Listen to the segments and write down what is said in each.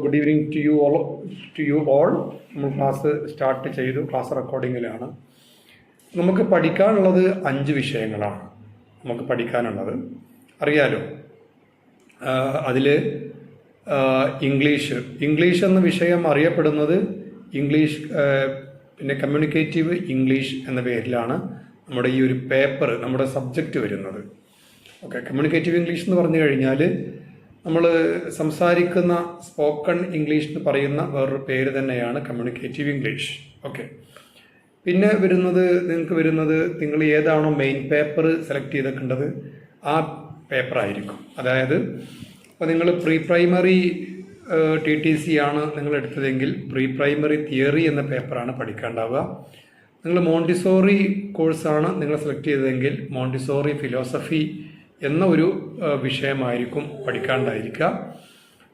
Good evening to you all. നമ്മൾ class start ചെയ്തു. Class റെക്കോർഡിങ്ങിലാണ്. നമുക്ക് പഠിക്കാനുള്ളത് 5 വിഷയങ്ങളാണ് നമുക്ക് പഠിക്കാനുള്ളത്. അറിയാലോ, അതിൽ ഇംഗ്ലീഷ് എന്ന വിഷയം അറിയപ്പെടുന്നത് പിന്നെ കമ്മ്യൂണിക്കേറ്റീവ് ഇംഗ്ലീഷ് എന്ന പേരിലാണ് നമ്മുടെ ഈ ഒരു പേപ്പർ, നമ്മുടെ സബ്ജക്റ്റ് വരുന്നത്. ഓക്കെ, കമ്മ്യൂണിക്കേറ്റീവ് ഇംഗ്ലീഷ് എന്ന് പറഞ്ഞു കഴിഞ്ഞാൽ നമ്മൾ സംസാരിക്കുന്ന സ്പോക്കൺ ഇംഗ്ലീഷ് എന്ന് പറയുന്ന വേറൊരു പേര് തന്നെയാണ് കമ്മ്യൂണിക്കേറ്റീവ് ഇംഗ്ലീഷ്. ഓക്കെ, പിന്നെ നിങ്ങൾക്ക് വരുന്നത് നിങ്ങൾ ഏതാണോ മെയിൻ പേപ്പർ സെലക്ട് ചെയ്തിട്ടുള്ളത് ആ പേപ്പറായിരിക്കും. അതായത് ഇപ്പോൾ നിങ്ങൾ പ്രീ പ്രൈമറി TTC ആണ് നിങ്ങൾ എടുത്തതെങ്കിൽ പ്രീ പ്രൈമറി തിയറി എന്ന പേപ്പറാണ് പഠിക്കാനുണ്ടാവുക. നിങ്ങൾ മോണ്ടിസോറി കോഴ്സാണ് നിങ്ങൾ സെലക്ട് ചെയ്തതെങ്കിൽ മോണ്ടിസോറി ഫിലോസഫി എന്ന ഒരു വിഷയമായിരിക്കും പഠിക്കാനുണ്ടായിരിക്കുക.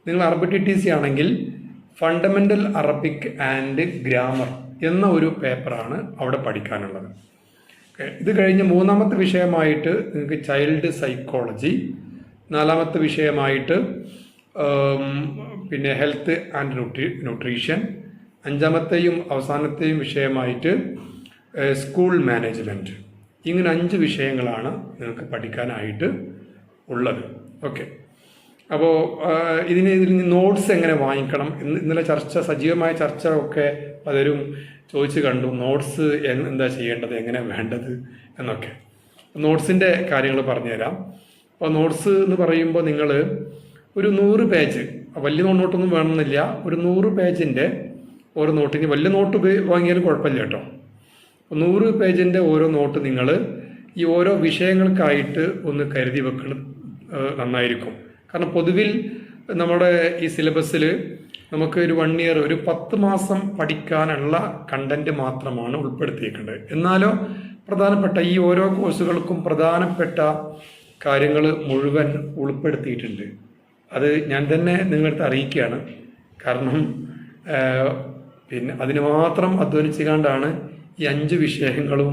നിങ്ങൾ അറബ് TTC ആണെങ്കിൽ ഫണ്ടമെൻ്റൽ അറബിക് ആൻഡ് ഗ്രാമർ എന്ന ഒരു പേപ്പറാണ് അവിടെ പഠിക്കാനുള്ളത്. ഇത് കഴിഞ്ഞ് 3ാമത്തെ വിഷയമായിട്ട് നിങ്ങൾക്ക് ചൈൽഡ് സൈക്കോളജി, 4ാമത്തെ വിഷയമായിട്ട് പിന്നെ ഹെൽത്ത് ആൻഡ് ന്യൂട്രീഷൻ, 5ാമത്തെയും അവസാനത്തെയും വിഷയമായിട്ട് സ്കൂൾ മാനേജ്മെൻറ്റ്. ഇങ്ങനെ 5 വിഷയങ്ങളാണ് നിങ്ങൾക്ക് പഠിക്കാനായിട്ട് ഉള്ളത്. ഓക്കെ, അപ്പോൾ ഇതിൽ നോട്ട്സ് എങ്ങനെ വാങ്ങിക്കണം ഇന്നലെ സജീവമായ ചർച്ച ഒക്കെ പലരും ചോദിച്ചു കണ്ടു. നോട്ട്സ് എന്താ ചെയ്യേണ്ടത്, എങ്ങനെ വേണ്ടത് എന്നൊക്കെ. നോട്ട്സിൻ്റെ കാര്യങ്ങൾ പറഞ്ഞുതരാം. അപ്പോൾ നോട്ട്സ് എന്ന് പറയുമ്പോൾ നിങ്ങൾ ഒരു 100 പേജ്, വലിയ നോട്ടൊന്നും വേണമെന്നില്ല, ഒരു 100 പേജിൻ്റെ ഓരോ നോട്ട്. ഇനി വലിയ നോട്ട് വാങ്ങിയാലും കുഴപ്പമില്ല കേട്ടോ. 100 പേജിൻ്റെ ഓരോ നോട്ട് നിങ്ങൾ ഈ ഓരോ വിഷയങ്ങൾക്കായിട്ട് ഒന്ന് കരുതി വെക്കണം, നന്നായിരിക്കും. കാരണം പൊതുവിൽ നമ്മുടെ ഈ സിലബസിൽ നമുക്ക് ഒരു 1 ഇയർ, ഒരു 10 മാസം പഠിക്കാനുള്ള കണ്ടന്റ് മാത്രമാണ് ഉൾപ്പെടുത്തിയിരിക്കേണ്ടത്. എന്നാലോ പ്രധാനപ്പെട്ട ഈ ഓരോ കോഴ്സുകൾക്കും പ്രധാനപ്പെട്ട കാര്യങ്ങൾ മുഴുവൻ ഉൾപ്പെടുത്തിയിട്ടുണ്ട്. അത് ഞാൻ തന്നെ നിങ്ങളടുത്ത് അറിയിക്കുകയാണ്. കാരണം പിന്നെ അതിന് മാത്രം അധ്വാനിച്ചുകൊണ്ടാണ് ഈ 5 വിഷയങ്ങളും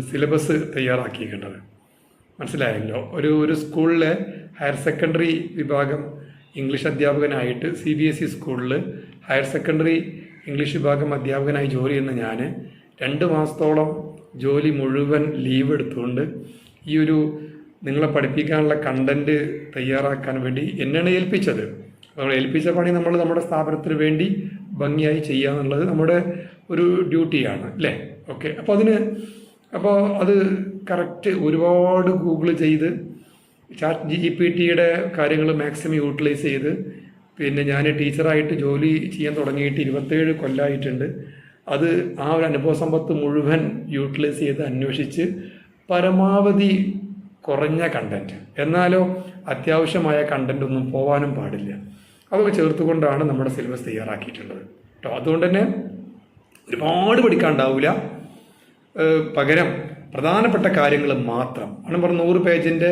സിലബസ് തയ്യാറാക്കിയിരിക്കേണ്ടത്. മനസ്സിലായല്ലോ. ഒരു സ്കൂളിലെ ഹയർ സെക്കൻഡറി വിഭാഗം ഇംഗ്ലീഷ് അധ്യാപകനായിട്ട് CBSE സ്കൂളിൽ ഹയർ സെക്കൻഡറി ഇംഗ്ലീഷ് വിഭാഗം അധ്യാപകനായി ജോലി ചെയ്യുന്ന ഞാൻ 2 മാസത്തോളം ജോലി മുഴുവൻ ലീവ് എടുത്തുകൊണ്ട് ഈ ഒരു നിങ്ങളെ പഠിപ്പിക്കാനുള്ള കണ്ടന്റ് തയ്യാറാക്കാൻ വേണ്ടി എന്നെയാണ് ഏൽപ്പിച്ചത്. നമ്മൾ ഏൽപ്പിച്ച പണി നമ്മൾ നമ്മുടെ സ്ഥാപനത്തിന് വേണ്ടി ഭംഗിയായി ചെയ്യുക എന്നുള്ളത് നമ്മുടെ ഒരു ഡ്യൂട്ടിയാണ് അല്ലേ. ഓക്കെ, അപ്പോൾ അത് കറക്റ്റ് ഒരുപാട് ഗൂഗിൾ ചെയ്ത് ChatGPTയുടെ കാര്യങ്ങൾ മാക്സിമം യൂട്ടിലൈസ് ചെയ്ത്, പിന്നെ ഞാൻ ടീച്ചറായിട്ട് ജോലി ചെയ്യാൻ തുടങ്ങിയിട്ട് 27 കൊല്ലമായിട്ടുണ്ട്. അത് ആ ഒരു അനുഭവ സമ്പത്ത് മുഴുവൻ യൂട്ടിലൈസ് ചെയ്ത് അന്വേഷിച്ച് പരമാവധി കുറഞ്ഞ കണ്ടന്റ്, എന്നാലോ അത്യാവശ്യമായ കണ്ടന്റ് ഒന്നും പോവാനും പാടില്ല, അതൊക്കെ ചേർത്തുകൊണ്ടാണ് നമ്മുടെ സിലബസ് തയ്യാറാക്കിയിട്ടുള്ളത് കേട്ടോ. അതുകൊണ്ട് തന്നെ ഒരുപാട് പഠിക്കാനുണ്ടാവില്ല, പകരം പ്രധാനപ്പെട്ട കാര്യങ്ങൾ മാത്രം ആണ്. പറഞ്ഞ 100 പേജിൻ്റെ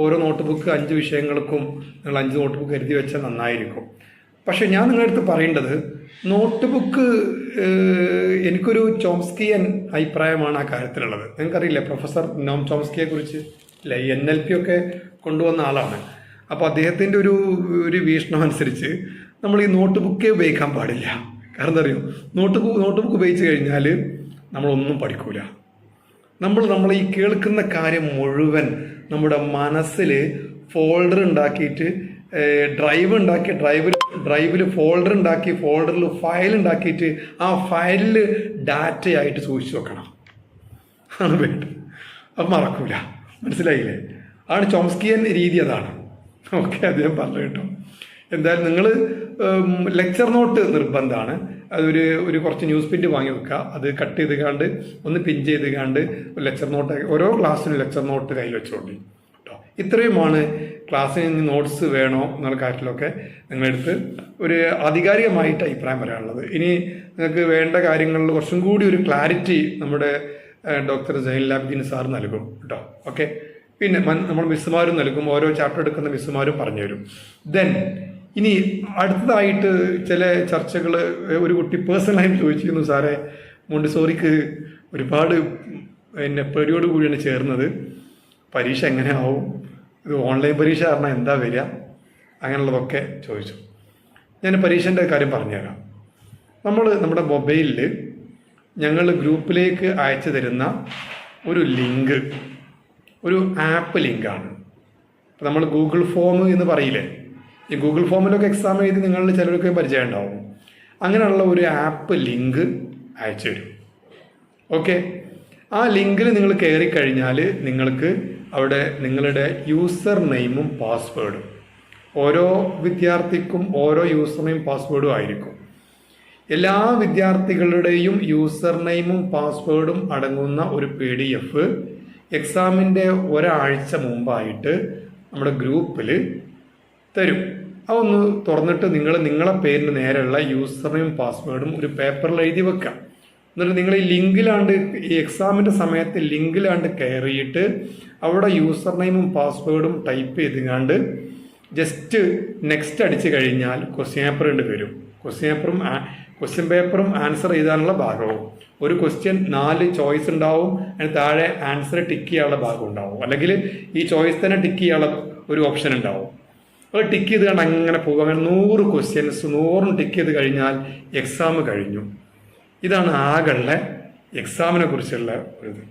ഓരോ നോട്ട് ബുക്ക് 5 വിഷയങ്ങൾക്കും നിങ്ങൾ 5 നോട്ട് ബുക്ക് എഴുതി വെച്ചാൽ നന്നായിരിക്കും. പക്ഷെ ഞാൻ നിങ്ങളുടെ അടുത്ത് പറയേണ്ടത്, നോട്ട് ബുക്ക് എനിക്കൊരു ചോംസ്കിയൻ അഭിപ്രായമാണ് ആ കാര്യത്തിലുള്ളത്. നിങ്ങൾക്കറിയില്ലേ പ്രൊഫസർ നോം ചോംസ്കിയെ കുറിച്ച് അല്ലേ? NLP ഒക്കെ കൊണ്ടുവന്ന ആളാണ്. അപ്പോൾ അദ്ദേഹത്തിൻ്റെ ഒരു വീക്ഷണം അനുസരിച്ച് നമ്മൾ ഈ നോട്ട് ബുക്കേ ഉപയോഗിക്കാൻ പാടില്ല. കാരണം എന്താ അറിയോ, നോട്ട് ബുക്ക് ഉപയോഗിച്ച് കഴിഞ്ഞാൽ നമ്മളൊന്നും പഠിക്കൂല. നമ്മൾ ഈ കേൾക്കുന്ന കാര്യം മുഴുവൻ നമ്മുടെ മനസ്സിൽ ഫോൾഡർ ഉണ്ടാക്കിയിട്ട്, ഡ്രൈവിൽ ഫോൾഡർ ഉണ്ടാക്കി, ഫോൾഡറിൽ ഫയൽ ഉണ്ടാക്കിയിട്ട് ആ ഫയലിൽ ഡാറ്റയായിട്ട് സൂക്ഷിച്ചു വെക്കണം. ആണ് വേണ്ടത്. അത് മറക്കൂല. മനസ്സിലായില്ലേ? ആണ് ചോംസ്കിയൻ രീതി, അതാണ്. ഓക്കെ, അദ്ദേഹം പറഞ്ഞു കേട്ടോ. എന്തായാലും നിങ്ങൾ ലെക്ചർ നോട്ട് നിർബന്ധമാണ്. അതൊരു കുറച്ച് ന്യൂസ് പ്രിന്റ് വാങ്ങി വെക്കുക. അത് കട്ട് ചെയ്ത് കാണ്ട് ഒന്ന് പിൻ ചെയ്ത് കാണ്ട് ലെക്ചർ നോട്ട്, ഓരോ ക്ലാസ്സിനും ലെക്ചർ നോട്ട് കയ്യിൽ വെച്ചോണ്ടി കേട്ടോ. ഇത്രയുമാണ് ക്ലാസ്സിന് നോട്ട്സ് വേണോ എന്നുള്ള കാര്യത്തിലൊക്കെ നിങ്ങളെടുത്ത് ഒരു ആധികാരികമായിട്ട് അഭിപ്രായം പറയാനുള്ളത്. ഇനി നിങ്ങൾക്ക് വേണ്ട കാര്യങ്ങളിൽ കുറച്ചും കൂടി ഒരു ക്ലാരിറ്റി നമ്മുടെ ഡോക്ടർ സൈനുൽ ആബിദീൻ സാർ നൽകും കേട്ടോ. ഓക്കെ, പിന്നെ നമ്മൾ മിസ്സുമാരും നൽകും, ഓരോ ചാപ്റ്റർ എടുക്കുന്ന മിസ്സുമാരും പറഞ്ഞുതരും. ദെൻ ഇനി അടുത്തതായിട്ട് ചില ചർച്ചകൾ ഒരു കുട്ടി പേഴ്സണലായിട്ട് ചോദിച്ചിരുന്നു, സാറേ മോണ്ടിസോറിക്ക് ഒരുപാട് പേടിയോട് കൂടിയാണ് ചേർന്നത്, പരീക്ഷ എങ്ങനെ ആവും, ഇത് ഓൺലൈൻ പരീക്ഷ കാരണം എന്താ വരിക, അങ്ങനെയുള്ളതൊക്കെ ചോദിച്ചു. ഞാൻ പരീക്ഷൻ്റെ കാര്യം പറഞ്ഞുതരാം. നമ്മുടെ മൊബൈലിൽ ഞങ്ങൾ ഗ്രൂപ്പിലേക്ക് അയച്ചു തരുന്ന ഒരു ലിങ്ക് ഒരു ആപ്പ് ലിങ്കാണ്. അപ്പോൾ നമ്മൾ ഗൂഗിൾ ഫോം എന്ന് പറയില്ലേ, ഈ ഗൂഗിൾ ഫോമിലൊക്കെ എക്സാം എഴുതി നിങ്ങളിൽ ചിലർക്ക് പരിചയം ഉണ്ടാവും. അങ്ങനെയുള്ള ഒരു ആപ്പ് ലിങ്ക് അയച്ചു തരും. ഓക്കെ, ആ ലിങ്കിൽ നിങ്ങൾ കയറി കഴിഞ്ഞാൽ നിങ്ങൾക്ക് അവിടെ നിങ്ങളുടെ യൂസർ നെയിമും പാസ്വേഡും, ഓരോ വിദ്യാർത്ഥിക്കും ഓരോ യൂസർ നെയിം പാസ്വേഡും ആയിരിക്കും. എല്ലാ വിദ്യാർത്ഥികളുടെയും യൂസർ നെയിമും പാസ്വേഡും അടങ്ങുന്ന ഒരു PDF എക്സാമിൻ്റെ ഒരാഴ്ച മുമ്പായിട്ട് നമ്മുടെ ഗ്രൂപ്പിൽ തരും. അതൊന്ന് തുറന്നിട്ട് നിങ്ങളെ പേരിന് നേരെയുള്ള യൂസർ നെയിം പാസ്വേഡും ഒരു പേപ്പറിൽ എഴുതി വെക്കാം. എന്നിട്ട് നിങ്ങൾ ഈ എക്സാമിൻ്റെ സമയത്ത് ലിങ്കിലാണ്ട് കയറിയിട്ട് അവിടെ യൂസർ നെയിമും പാസ്വേഡും ടൈപ്പ് ചെയ്തുകൊണ്ട് ജസ്റ്റ് നെക്സ്റ്റ് അടിച്ചു കഴിഞ്ഞാൽ ക്വസ്റ്റ്യൻ പേപ്പർ ഉണ്ട് വരും. ക്വസ്റ്റ്യൻ പേപ്പറും ആൻസർ ചെയ്താനുള്ള ഭാഗവും, ഒരു ക്വസ്റ്റ്യൻ 4 ചോയ്സ് ഉണ്ടാവും, അതിന് താഴെ ആൻസർ ടിക്ക് ചെയ്യാനുള്ള ഭാഗം ഉണ്ടാവും, അല്ലെങ്കിൽ ഈ ചോയ്സ് തന്നെ ടിക്ക് ചെയ്യാനുള്ള ഒരു ഓപ്ഷൻ ഉണ്ടാവും. അത് ടിക്ക് ചെയ്ത് കണ്ട് അങ്ങനെ പോകും. അങ്ങനെ 100 ക്വസ്റ്റ്യൻസ് 100 ടിക്ക് ചെയ്ത് കഴിഞ്ഞാൽ എക്സാം കഴിഞ്ഞു. ഇതാണ് ആകെയുള്ള എക്സാമിനെ കുറിച്ചുള്ള ഒരു ഇത്.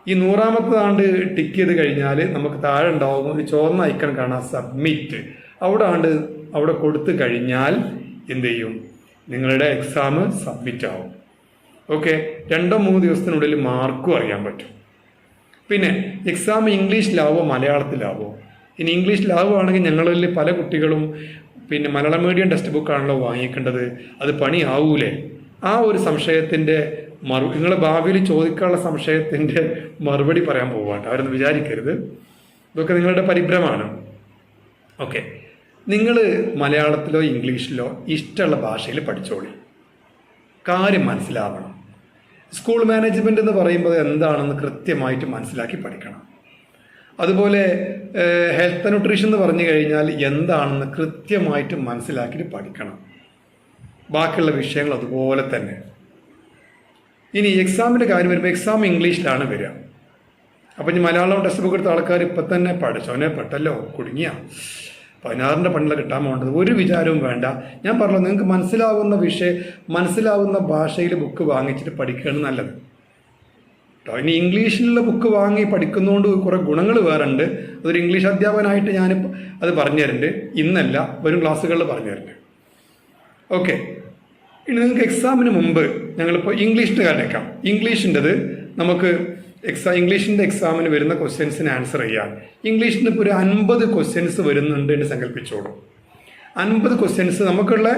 ഈ 100ാമത്തെ ടിക്ക് ചെയ്ത് കഴിഞ്ഞാൽ നമുക്ക് താഴെ ഉണ്ടാവും ഒരു ചുവന്ന ഐക്കൺ കാണാം, സബ്മിറ്റ്. അവിടെ കൊടുത്തു കഴിഞ്ഞാൽ എന്ത് ചെയ്യും, നിങ്ങളുടെ എക്സാം സബ്മിറ്റ് ആവും. ഓക്കെ, 2-3 ദിവസത്തിനുള്ളിൽ മാർക്കും അറിയാൻ പറ്റും. പിന്നെ എക്സാം ഇംഗ്ലീഷിലാവോ മലയാളത്തിലാവോ? ഇനി ഇംഗ്ലീഷിലാവുകയാണെങ്കിൽ ഞങ്ങളിൽ പല കുട്ടികളും പിന്നെ മലയാളം മീഡിയം ടെക്സ്റ്റ് ബുക്കാണല്ലോ വാങ്ങിക്കേണ്ടത്, അത് പണിയാവൂലേ? ആ ഒരു സംശയത്തിൻ്റെ നിങ്ങൾ ഭാവിയിൽ ചോദിക്കാനുള്ള സംശയത്തിൻ്റെ മറുപടി പറയാൻ പോവാട്ടോ, അവരൊന്നും വിചാരിക്കരുത്. ഇതൊക്കെ നിങ്ങളുടെ പരിഭ്രമാണ്. ഓക്കെ, നിങ്ങൾ മലയാളത്തിലോ ഇംഗ്ലീഷിലോ ഇഷ്ടമുള്ള ഭാഷയിൽ പഠിച്ചോളി. കാര്യം മനസ്സിലാവണം. സ്കൂൾ മാനേജ്മെൻ്റ് എന്ന് പറയുമ്പോൾ എന്താണെന്ന് കൃത്യമായിട്ട് മനസ്സിലാക്കി പഠിക്കണം. അതുപോലെ ഹെൽത്ത് ന്യൂട്രീഷൻ എന്ന് പറഞ്ഞു കഴിഞ്ഞാൽ എന്താണെന്ന് കൃത്യമായിട്ട് മനസ്സിലാക്കിയിട്ട് പഠിക്കണം. ബാക്കിയുള്ള വിഷയങ്ങൾ അതുപോലെ തന്നെ. ഇനി എക്സാമിൻ്റെ കാര്യം വരുമ്പോൾ എക്സാം ഇംഗ്ലീഷിലാണ് വരിക. അപ്പം ഇനി മലയാളം ടെക്സ്റ്റ് ബുക്ക് എടുത്ത ആൾക്കാർ ഇപ്പം തന്നെ പഠിച്ചോനെ പെട്ടല്ലോ, കുടുങ്ങിയ 16ൻ്റെ പണില കിട്ടാൻ പോകേണ്ടത് ഒരു വിചാരവും വേണ്ട. ഞാൻ പറഞ്ഞു, നിങ്ങൾക്ക് മനസ്സിലാവുന്ന ഭാഷയിൽ ബുക്ക് വാങ്ങിച്ചിട്ട് പഠിക്കുകയാണ് നല്ലത് കേട്ടോ. ഇനി ഇംഗ്ലീഷിലുള്ള ബുക്ക് വാങ്ങി പഠിക്കുന്നതുകൊണ്ട് കുറേ ഗുണങ്ങൾ വേറെ ഉണ്ട്. അതൊരു ഇംഗ്ലീഷ് അധ്യാപകനായിട്ട് ഞാനിപ്പോൾ അത് പറഞ്ഞു തരുന്നുണ്ട്. ഇന്നല്ല, വരും ക്ലാസ്സുകളിൽ പറഞ്ഞു തരുന്നുണ്ട്. ഓക്കെ, ഇനി നിങ്ങൾക്ക് എക്സാമിന് മുമ്പ് ഞങ്ങളിപ്പോൾ ഇംഗ്ലീഷിൻ്റെ കാര്യം ഇംഗ്ലീഷിൻ്റെത് നമുക്ക് ഇംഗ്ലീഷിൻ്റെ എക്സാമിന് വരുന്ന ക്വസ്റ്റ്യൻസിന് ആൻസർ ചെയ്യാൻ ഇംഗ്ലീഷിന് ഇപ്പോൾ ഒരു 50 ക്വസ്റ്റ്യൻസ് വരുന്നുണ്ട് എന്ന് സങ്കല്പിച്ചോളൂ. 50 ക്വസ്റ്റ്യൻസ് നമുക്കുള്ള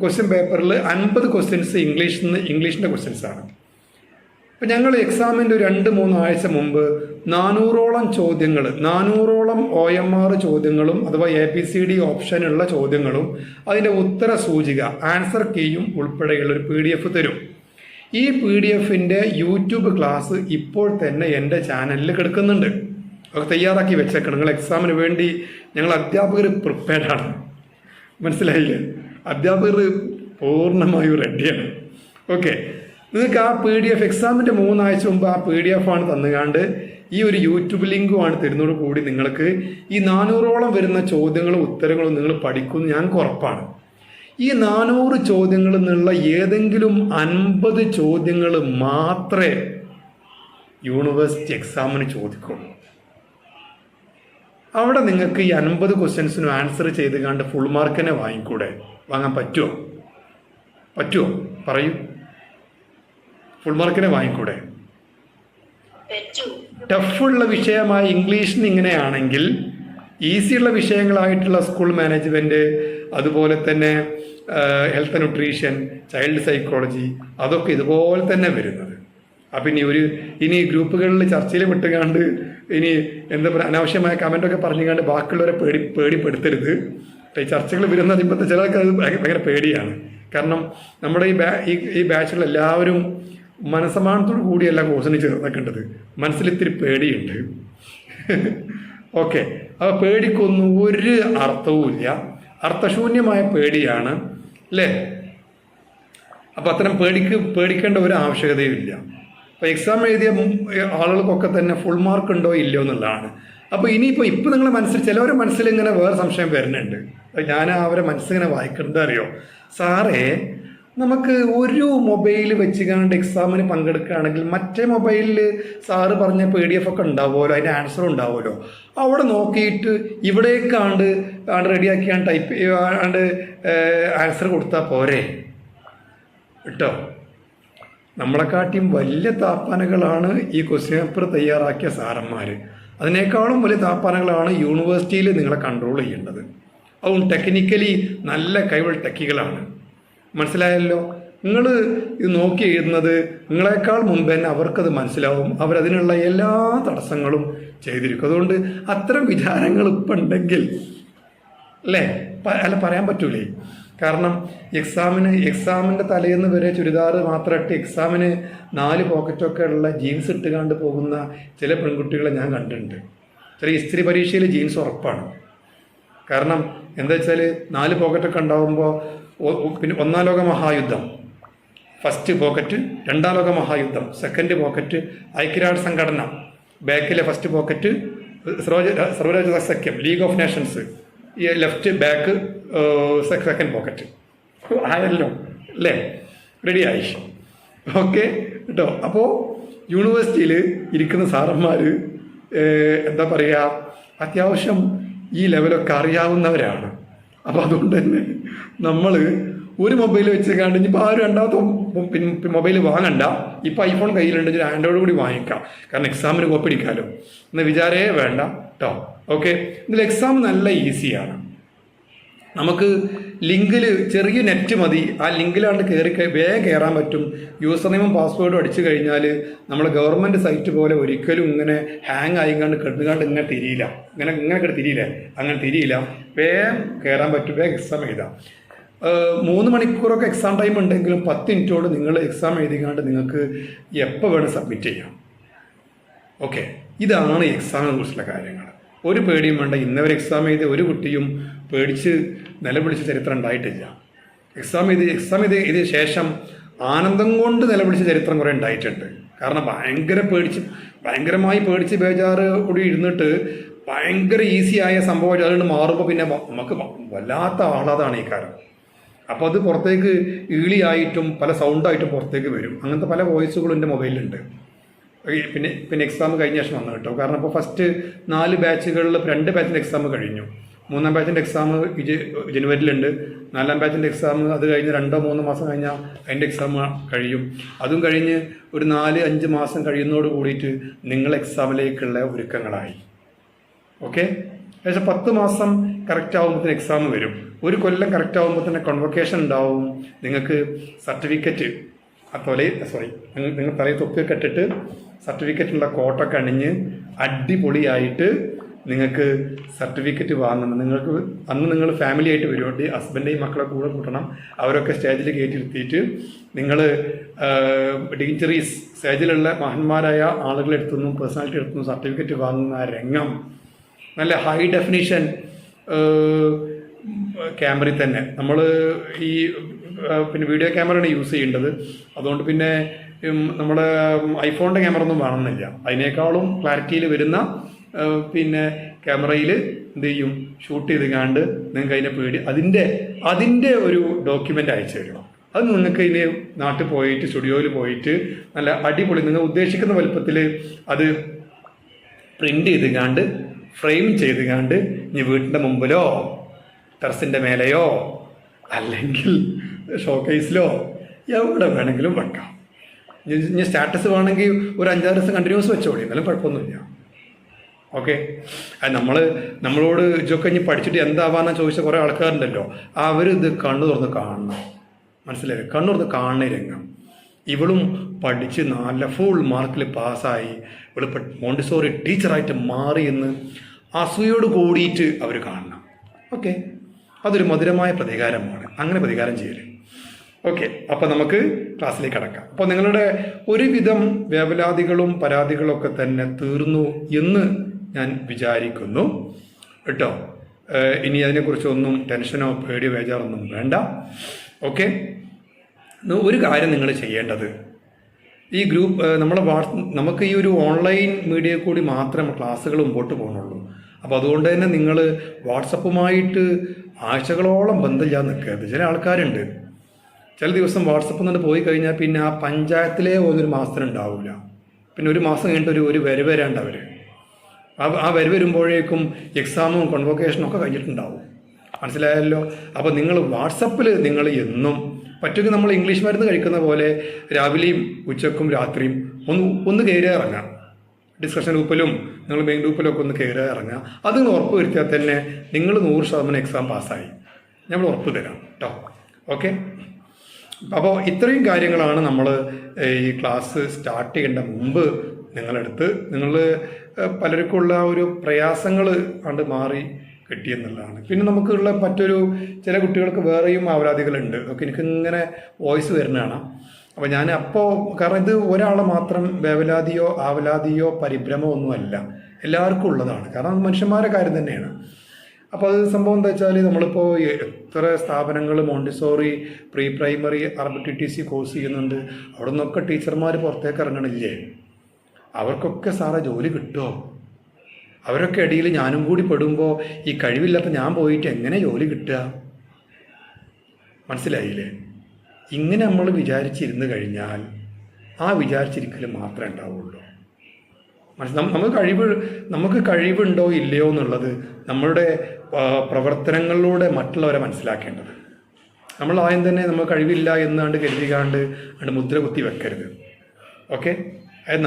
ക്വസ്റ്റ്യൻ പേപ്പറിൽ 50 ക്വസ്റ്റ്യൻസ് ഇംഗ്ലീഷിൻ്റെ ക്വസ്റ്റ്യൻസ് ആണ്. അപ്പം ഞങ്ങൾ എക്സാമിൻ്റെ 2-3 ആഴ്ച മുമ്പ് 400ഓളം ചോദ്യങ്ങൾ, 400ഓളം OMR ചോദ്യങ്ങളും അഥവാ ABCD ഓപ്ഷനുള്ള ചോദ്യങ്ങളും അതിൻ്റെ ഉത്തര സൂചിക ആൻസർ കീയും ഉൾപ്പെടെയുള്ള ഒരു PDF തരും. ഈ PDF-ൻ്റെ യൂട്യൂബ് ക്ലാസ് ഇപ്പോൾ തന്നെ എൻ്റെ ചാനലിൽ കിടക്കുന്നുണ്ട്. അത് തയ്യാറാക്കി വെച്ചേക്കണം. നിങ്ങൾ എക്സാമിന് വേണ്ടി ഞങ്ങൾ അധ്യാപകർ പ്രിപ്പയർഡാണ്. മനസ്സിലായില്ലേ? അധ്യാപകർ പൂർണ്ണമായും റെഡിയാണ്. ഓക്കെ, നിങ്ങൾക്ക് ആ PDF എക്സാമിൻ്റെ 3 ആഴ്ച മുമ്പ് ആ PDF ആണ് തന്നുകാണ്ട് ഈ ഒരു യൂട്യൂബ് ലിങ്കുമാണ് തരുന്നതോട് കൂടി നിങ്ങൾക്ക് ഈ 400ഓളം വരുന്ന ചോദ്യങ്ങളും ഉത്തരങ്ങളും നിങ്ങൾ പഠിക്കുമെന്ന് ഞങ്ങൾക്ക് ഉറപ്പാണ്. ഈ 400 ചോദ്യങ്ങളിൽ നിന്നുള്ള ഏതെങ്കിലും 50 ചോദ്യങ്ങൾ മാത്രമേ യൂണിവേഴ്സിറ്റി എക്സാമിന് ചോദിക്കുള്ളൂ. അവിടെ നിങ്ങൾക്ക് ഈ 50 ക്വസ്റ്റ്യൻസിനും ആൻസർ ചെയ്ത് കണ്ട് ഫുൾ മാർക്കിനെ വാങ്ങാൻ പറ്റുമോ പറയൂ? ഫുൾ മാർക്കിനെ വാങ്ങിക്കൂടെ? ടഫുള്ള വിഷയമായ ഇംഗ്ലീഷിന് ഇങ്ങനെയാണെങ്കിൽ ഈസിയുള്ള വിഷയങ്ങളായിട്ടുള്ള സ്കൂൾ മാനേജ്മെൻറ്റ്, അതുപോലെ തന്നെ ഹെൽത്ത് ന്യൂട്രീഷൻ, ചൈൽഡ് സൈക്കോളജി, അതൊക്കെ ഇതുപോലെ തന്നെ വരുന്നത്. അപ്പം ഇനി ഗ്രൂപ്പുകളിൽ ചർച്ചയിൽ വിട്ടുകാണ്ട് ഇനി എന്താ പറയുക അനാവശ്യമായ കമൻറ്റൊക്കെ പറഞ്ഞുകൊണ്ട് ബാക്കിയുള്ളവരെ പേടിപ്പെടുത്തരുത്. ഈ ചർച്ചകൾ വരുന്ന ഇപ്പോഴത്തെ ചിലർക്ക് അത് ഭയങ്കര പേടിയാണ്. കാരണം നമ്മുടെ ഈ ബാച്ചിലുള്ള എല്ലാവരും മനസ്സമാനത്തോടു കൂടിയല്ല കോഴ്സിന് ചേർന്നിക്കേണ്ടത്. മനസ്സിലിത്തിരി പേടിയുണ്ട്. ഓക്കെ, അപ്പോൾ പേടിക്കൊന്നും ഒരു അർത്ഥവുമില്ല, അർത്ഥശൂന്യമായ പേടിയാണ് അല്ലേ? അപ്പം അത്തരം പേടിക്കേണ്ട ഒരു ആവശ്യകതയും ഇല്ല. അപ്പോൾ എക്സാം എഴുതിയ ആളുകൾക്കൊക്കെ തന്നെ ഫുൾ മാർക്ക് ഉണ്ടോ ഇല്ലയോ എന്നുള്ളതാണ്. അപ്പോൾ ഇനിയിപ്പോൾ നിങ്ങൾ ചിലവരുടെ മനസ്സിൽ ഇങ്ങനെ വേറെ സംശയം വരുന്നുണ്ട്. ഞാൻ അവരെ മനസ്സിങ്ങനെ വായിക്കുന്നത് അറിയോ, സാറേ നമുക്ക് ഒരു മൊബൈൽ വെച്ചുകൊണ്ട് എക്സാമിന് പങ്കെടുക്കുകയാണെങ്കിൽ മറ്റേ മൊബൈലിൽ സാറ് പറഞ്ഞ PDF ഒക്കെ ഉണ്ടാവുമല്ലോ, അതിൻ്റെ ആൻസർ ഉണ്ടാവുമല്ലോ, അവിടെ നോക്കിയിട്ട് ഇവിടേക്കാണ്ട് റെഡിയാക്കിയാണ്ട് ടൈപ്പ് ആണ്ട് ആൻസർ കൊടുത്താൽ പോരെ കേട്ടോ. നമ്മളെക്കാട്ടിയും വലിയ താപ്പാനകളാണ് ഈ ക്വസ്റ്റ്യൻ പേപ്പർ തയ്യാറാക്കിയ സാറന്മാർ. അതിനേക്കാളും വലിയ താപ്പാനകളാണ് യൂണിവേഴ്സിറ്റിയിൽ നിങ്ങളെ കൺട്രോൾ ചെയ്യേണ്ടത്. അതും ടെക്നിക്കലി നല്ല കഴിവുള്ള ടെക്കികളാണ്. മനസ്സിലായല്ലോ? നിങ്ങൾ ഇത് നോക്കി എഴുതുന്നത് നിങ്ങളെക്കാൾ മുമ്പ് തന്നെ അവർക്കത് മനസ്സിലാവും. അവരതിനുള്ള എല്ലാ തടസ്സങ്ങളും ചെയ്തിരിക്കും. അതുകൊണ്ട് അത്തരം വിചാരങ്ങൾ ഇപ്പം ഉണ്ടെങ്കിൽ അല്ലേ, അല്ല പറയാൻ പറ്റൂലേ. കാരണം എക്സാമിൻ്റെ തലേന്ന് വരെ ചുരിദാർ മാത്രം ഇട്ട് എക്സാമിന് 4 പോക്കറ്റൊക്കെ ഉള്ള ജീൻസ് ഇട്ടുകാണ്ട് പോകുന്ന ചില പെൺകുട്ടികളെ ഞാൻ കണ്ടിട്ടുണ്ട്. ചില ഇസ്ത്രി പരീക്ഷയിൽ ജീൻസ് ഉറപ്പാണ്. കാരണം എന്താ വെച്ചാൽ 4 പോക്കറ്റൊക്കെ ഉണ്ടാകുമ്പോൾ പിന്നെ 1-ാം ലോക മഹായുദ്ധം ഫസ്റ്റ് പോക്കറ്റ്, 2-ാം ലോക മഹായുദ്ധം സെക്കൻഡ് പോക്കറ്റ്, ഐക്യരാഷ്ട്ര സംഘടന ബാക്കിലെ ഫസ്റ്റ് പോക്കറ്റ്, സർവ്വരാജ്യ സഖ്യം ലീഗ് ഓഫ് നേഷൻസ് ഈ ലെഫ്റ്റ് ബാക്ക് സെക്കൻഡ് പോക്കറ്റ്. ആയല്ലോ അല്ലേ, റെഡിയായി. ഓക്കെ കേട്ടോ. അപ്പോൾ യൂണിവേഴ്സിറ്റിയിൽ ഇരിക്കുന്ന സാറന്മാർ എന്താ പറയുക, അത്യാവശ്യം ഈ ലെവലൊക്കെ അറിയാവുന്നവരാണ്. അപ്പോൾ അതുകൊണ്ട് തന്നെ നമ്മൾ ഒരു മൊബൈൽ വെച്ച് കണ്ട് ഇനിയിപ്പോൾ ആരും രണ്ടാമത്തെ മൊബൈൽ വാങ്ങണ്ട. ഇപ്പോൾ ഐഫോൺ കയ്യിലുണ്ടെങ്കിൽ ആൻഡ്രോയിഡ് കൂടി വാങ്ങിക്കാം. കാരണം എക്സാമിന് കോപ്പി അടിക്കാമല്ലോ എന്ന് വിചാരേ വേണ്ട കേട്ടോ. ഓക്കെ, ഇതിൽ എക്സാം നല്ല ഈസിയാണ്. നമുക്ക് ലിങ്കിൽ ചെറിയ നെറ്റ് മതി, ആ ലിങ്കിലാണ്ട് വേഗം കയറാൻ പറ്റും. യൂസർ നെയിമും പാസ്വേഡും അടിച്ചു കഴിഞ്ഞാൽ നമ്മൾ ഗവൺമെൻറ് സൈറ്റ് പോലെ ഒരിക്കലും ഇങ്ങനെ ഹാങ് ആയിക്കാണ്ട് കെട്ടുകാണ്ട് ഇങ്ങനെ തിരിയില്ല. ഇങ്ങനെ തിരിയില്ലേ, അങ്ങനെ തിരിയില്ല. വേഗം കയറാൻ പറ്റും, വേഗം എക്സാം എഴുതാം. 3 മണിക്കൂറൊക്കെ എക്സാം ടൈം ഉണ്ടെങ്കിലും 10 മിനിറ്റോട് നിങ്ങൾ എക്സാം എഴുതിക്കാണ്ട് നിങ്ങൾക്ക് എപ്പോൾ വേണം സബ്മിറ്റ് ചെയ്യാം. ഓക്കെ, ഇതാണ് എക്സാമിനെ കുറിച്ചുള്ള കാര്യങ്ങൾ. ഒരു പേടിയും വേണ്ട. ഇന്നവരെ എക്സാം എഴുതി ഒരു കുട്ടിയും പേടിച്ച് നിലവിളിച്ച ചരിത്രം ഉണ്ടായിട്ടില്ല. എക്സാം എഴുതിയ ശേഷം ആനന്ദം കൊണ്ട് നിലവിളിച്ച ചരിത്രം കുറേ ഉണ്ടായിട്ടുണ്ട്. കാരണം ഭയങ്കരമായി പേടിച്ച് ബേജാറ് കൂടി ഇരുന്നിട്ട് ഭയങ്കര ഈസിയായ സംഭവം അതുകൊണ്ട് മാറുമ്പോൾ പിന്നെ നമുക്ക് വല്ലാത്ത ആഹ്ലാദമാണ് ഈ കാര്യം. അപ്പോൾ അത് പുറത്തേക്ക് ഈളിയായിട്ടും പല സൗണ്ടായിട്ടും പുറത്തേക്ക് വരും. അങ്ങനത്തെ പല വോയിസുകളും എൻ്റെ മൊബൈലിലുണ്ട്. പിന്നെ എക്സാം കഴിഞ്ഞ ശേഷം വന്നു കേട്ടോ. കാരണം ഇപ്പോൾ ഫസ്റ്റ് 4 ബാച്ചുകളിൽ 2 ബാച്ചിൻ്റെ എക്സാം കഴിഞ്ഞു. 3-ാം ബാച്ചിൻ്റെ എക്സാം ജനുവരിയിലുണ്ട്. 4-ാം ബാച്ചിൻ്റെ എക്സാം അത് കഴിഞ്ഞ് 2-3 മാസം കഴിഞ്ഞാൽ അതിൻ്റെ എക്സാം കഴിയും. അതും കഴിഞ്ഞ് ഒരു 4-5 മാസം കഴിയുന്നതോട് കൂടിയിട്ട് നിങ്ങൾ എക്സാമിലേക്കുള്ള ഒരുക്കങ്ങളായി. ഓക്കെ, ഏകദേശം 10 മാസം കറക്റ്റ് ആകുമ്പോഴത്തേന് എക്സാം വരും. 1 കൊല്ലം കറക്റ്റ് ആകുമ്പോൾ തന്നെ കോൺവൊക്കേഷൻ ഉണ്ടാവും. നിങ്ങൾക്ക് സർട്ടിഫിക്കറ്റ് നിങ്ങൾ തലയിൽ തൊപ്പിയൊക്കെ ഇട്ടിട്ട് സർട്ടിഫിക്കറ്റുള്ള കോട്ടൊക്കെ അണിഞ്ഞ് അടിപൊളിയായിട്ട് നിങ്ങൾക്ക് സർട്ടിഫിക്കറ്റ് വാങ്ങുന്നത്. നിങ്ങൾക്ക് അന്ന് നിങ്ങൾ ഫാമിലി ആയിട്ട് വരുവാണ്ട് ഹസ്ബൻഡേയും മക്കളെ കൂടെ കൂട്ടണം. അവരൊക്കെ സ്റ്റേജിൽ കയറ്റിയിരുത്തിയിട്ട് നിങ്ങൾ ഡിഗ്നിറ്ററീസ് സ്റ്റേജിലുള്ള മഹാന്മാരായ ആളുകളെ എടുത്തുനിന്നും പേഴ്സണാലിറ്റി എടുത്തുനിന്നും സർട്ടിഫിക്കറ്റ് വാങ്ങുന്ന രംഗം നല്ല ഹൈ ഡെഫിനിഷൻ ക്യാമറയിൽ തന്നെ നമ്മൾ ഈ പിന്നെ വീഡിയോ ക്യാമറയാണ് യൂസ് ചെയ്യേണ്ടത്. അതുകൊണ്ട് പിന്നെ നമ്മുടെ ഐഫോണിൻ്റെ ക്യാമറ ഒന്നും വേണമെന്നില്ല. അതിനേക്കാളും ക്ലാരിറ്റിയിൽ വരുന്ന പിന്നെ ക്യാമറയിൽ എന്ത് ചെയ്യും, ഷൂട്ട് ചെയ്ത് കണ്ട് നിങ്ങൾക്ക് അതിനെ അതിൻ്റെ ഒരു ഡോക്യുമെൻ്റ് അയച്ചു തരണം. അത് നിങ്ങൾക്ക് ഇനി നാട്ടിൽ പോയിട്ട് സ്റ്റുഡിയോയിൽ പോയിട്ട് നല്ല അടിപൊളി നിങ്ങൾ ഉദ്ദേശിക്കുന്ന വലുപ്പത്തിൽ അത് പ്രിൻ്റ് ചെയ്ത് കണ്ട് ഫ്രെയിം ചെയ്ത് കണ്ട് ഇനി വീട്ടിൻ്റെ മുമ്പിലോ ടെറസിൻ്റെ മേലെയോ അല്ലെങ്കിൽ ഷോക്കേസിലോ എവിടെ വേണമെങ്കിലും വെക്കാം. ഇനി സ്റ്റാറ്റസ് വേണമെങ്കിൽ ഒരു 5-6 ദിവസം കണ്ടിന്യൂസ് വെച്ചോളി, എന്നാലും കുഴപ്പമൊന്നുമില്ല. ഓക്കെ, നമ്മളോട് ഇതൊക്കെ ഇനി പഠിച്ചിട്ട് എന്താവാന്നാ ചോദിച്ച കുറേ ആൾക്കാരുണ്ടല്ലോ, അവരിത് കണ്ണു തുറന്ന് കാണണം. മനസ്സിലായി? കണ്ണു തുറന്ന് കാണണ രംഗം. ഇവളും പഠിച്ച് നല്ല ഫുൾ മാർക്കിൽ പാസ്സായി ഇവളിപ്പോൾ മോണ്ടിസോറി ടീച്ചറായിട്ട് മാറി എന്ന് അസൂയോട് കൂടിയിട്ട് അവർ കാണണം. ഓക്കെ, അതൊരു മധുരമായ പ്രതികാരമാണ്. അങ്ങനെ പ്രതികാരം ചെയ്യല്. ഓക്കെ, അപ്പോൾ നമുക്ക് ക്ലാസ്സിലേക്ക് കടക്കാം. അപ്പോൾ നിങ്ങളുടെ ഒരുവിധം വേവലാതികളും പരാതികളൊക്കെ തന്നെ തീർന്നു എന്ന് ഞാൻ വിചാരിക്കുന്നു കേട്ടോ. ഇനി അതിനെക്കുറിച്ചൊന്നും ടെൻഷനോ പേടിയോ ബേജാറൊന്നും വേണ്ട. ഓക്കെ, ഒരു കാര്യം നിങ്ങൾ ചെയ്യേണ്ടത്, ഈ ഗ്രൂപ്പ് നമുക്ക് ഈ ഒരു ഓൺലൈൻ മീഡിയ കൂടി മാത്രമേ ക്ലാസ്സുകൾ മുമ്പോട്ട് പോകുന്നുള്ളൂ. അപ്പോൾ അതുകൊണ്ട് തന്നെ നിങ്ങൾ വാട്സപ്പുമായിട്ട് ആഴ്ചകളോളം ബന്ധമില്ലാതെ നിൽക്കരുത്. ചില ആൾക്കാരുണ്ട്, ചില ദിവസം വാട്സപ്പിൽ നിന്ന് പോയി കഴിഞ്ഞാൽ പിന്നെ ആ പഞ്ചായത്തിലേ ഒരു മാസത്തിനുണ്ടാവില്ല. പിന്നെ ഒരു മാസം കഴിഞ്ഞിട്ട് ഒരു വരവ് വരാണ്ട് അവർ ആ വരവ് വരുമ്പോഴേക്കും എക്സാമും കോൺവൊക്കേഷനും ഒക്കെ കഴിഞ്ഞിട്ടുണ്ടാവും. മനസ്സിലായല്ലോ? അപ്പോൾ നിങ്ങൾ വാട്സപ്പിൽ നിങ്ങൾ എന്നും പറ്റുമെങ്കിൽ നമ്മൾ ഇംഗ്ലീഷ് മരുന്ന് കഴിക്കുന്ന പോലെ രാവിലെയും ഉച്ചക്കും രാത്രിയും ഒന്ന് കയറി ഇറങ്ങാം. ഡിസ്കഷൻ ഗ്രൂപ്പിലും നിങ്ങൾ മെയിൻ ഗ്രൂപ്പിലും ഒക്കെ ഒന്ന് കയറി ഇറങ്ങുക. അത് ഉറപ്പ് വരുത്തിയാൽ തന്നെ നിങ്ങൾ 100% എക്സാം പാസ്സായി, നമ്മൾ ഉറപ്പ് തരാം കേട്ടോ. ഓക്കെ, അപ്പോൾ ഇത്രയും കാര്യങ്ങളാണ് നമ്മൾ ഈ ക്ലാസ് സ്റ്റാർട്ട് ചെയ്യേണ്ട മുമ്പ് നിങ്ങളെടുത്ത് നിങ്ങൾ പലർക്കുള്ള ഒരു പ്രയാസങ്ങൾ കണ്ട് മാറി കിട്ടിയെന്നുള്ളതാണ്. പിന്നെ നമുക്കുള്ള മറ്റൊരു ചില കുട്ടികൾക്ക് വേറെയും ആവലാതികളുണ്ട്. ഒക്കെ എനിക്കിങ്ങനെ വോയിസ് വരുന്നതാണ്. അപ്പോൾ ഞാൻ കാരണം ഇത് ഒരാളെ മാത്രം വേവലാതിയോ ആവലാതിയോ പരിഭ്രമോ ഒന്നുമല്ല, എല്ലാവർക്കും ഉള്ളതാണ്. കാരണം അത് മനുഷ്യന്മാരുടെ കാര്യം തന്നെയാണ്. അപ്പോൾ അത് സംഭവം എന്താ വെച്ചാൽ നമ്മളിപ്പോൾ എത്ര സ്ഥാപനങ്ങൾ Montessori pre primary Arabic TTC course ചെയ്യുന്നുണ്ട്. അവിടെ നിന്നൊക്കെ ടീച്ചർമാർ പുറത്തേക്ക് ഇറങ്ങണില്ലേ? അവർക്കൊക്കെ സാറേ ജോലി കിട്ടുമോ? അവരൊക്കെ ഇടയിൽ ഞാനും കൂടി പെടുമ്പോൾ ഈ കഴിവില്ലാത്ത ഞാൻ പോയിട്ട് എങ്ങനെ ജോലി കിട്ടുക? മനസ്സിലായില്ലേ? ഇങ്ങനെ നമ്മൾ വിചാരിച്ചിരുന്ന് കഴിഞ്ഞാൽ ആ വിചാരിച്ചിരിക്കൽ മാത്രമേ ഉണ്ടാവുള്ളൂ. നമുക്ക് കഴിവുണ്ടോ ഇല്ലയോ എന്നുള്ളത് നമ്മളുടെ പ്രവർത്തനങ്ങളിലൂടെ മറ്റുള്ളവരെ മനസ്സിലാക്കേണ്ടത്. നമ്മൾ ആദ്യം തന്നെ നമ്മൾ കഴിവില്ല എന്നാണ്ട് കരുതികാണ്ട് മുദ്ര കുത്തി വെക്കരുത്. ഓക്കെ, അതായത്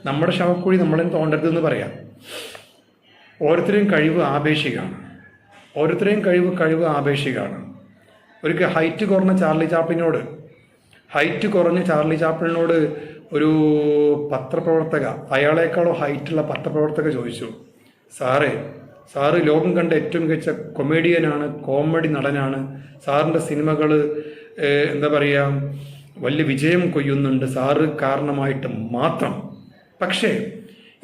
നമ്മുടെ ശവക്കുഴി നമ്മളെ തോണ്ടരുതെന്ന് പറയാം. ഓരോരുത്തരെയും കഴിവ് ആപേക്ഷികമാണ്. ഒരിക്കൽ ഹൈറ്റ് കുറഞ്ഞ ചാർലി ചാപ്ലിനോട് ഒരു പത്രപ്രവർത്തക, അയാളേക്കാളോ ഹൈറ്റുള്ള പത്രപ്രവർത്തക ചോദിച്ചു, സാറ് ലോകം കണ്ട ഏറ്റവും മികച്ച കൊമേഡിയനാണ്, കോമഡി നടനാണ്, സാറിൻ്റെ സിനിമകൾ എന്താ പറയുക വലിയ വിജയം കൊയ്യുന്നുണ്ട് സാറ് കാരണമായിട്ട് മാത്രം. പക്ഷേ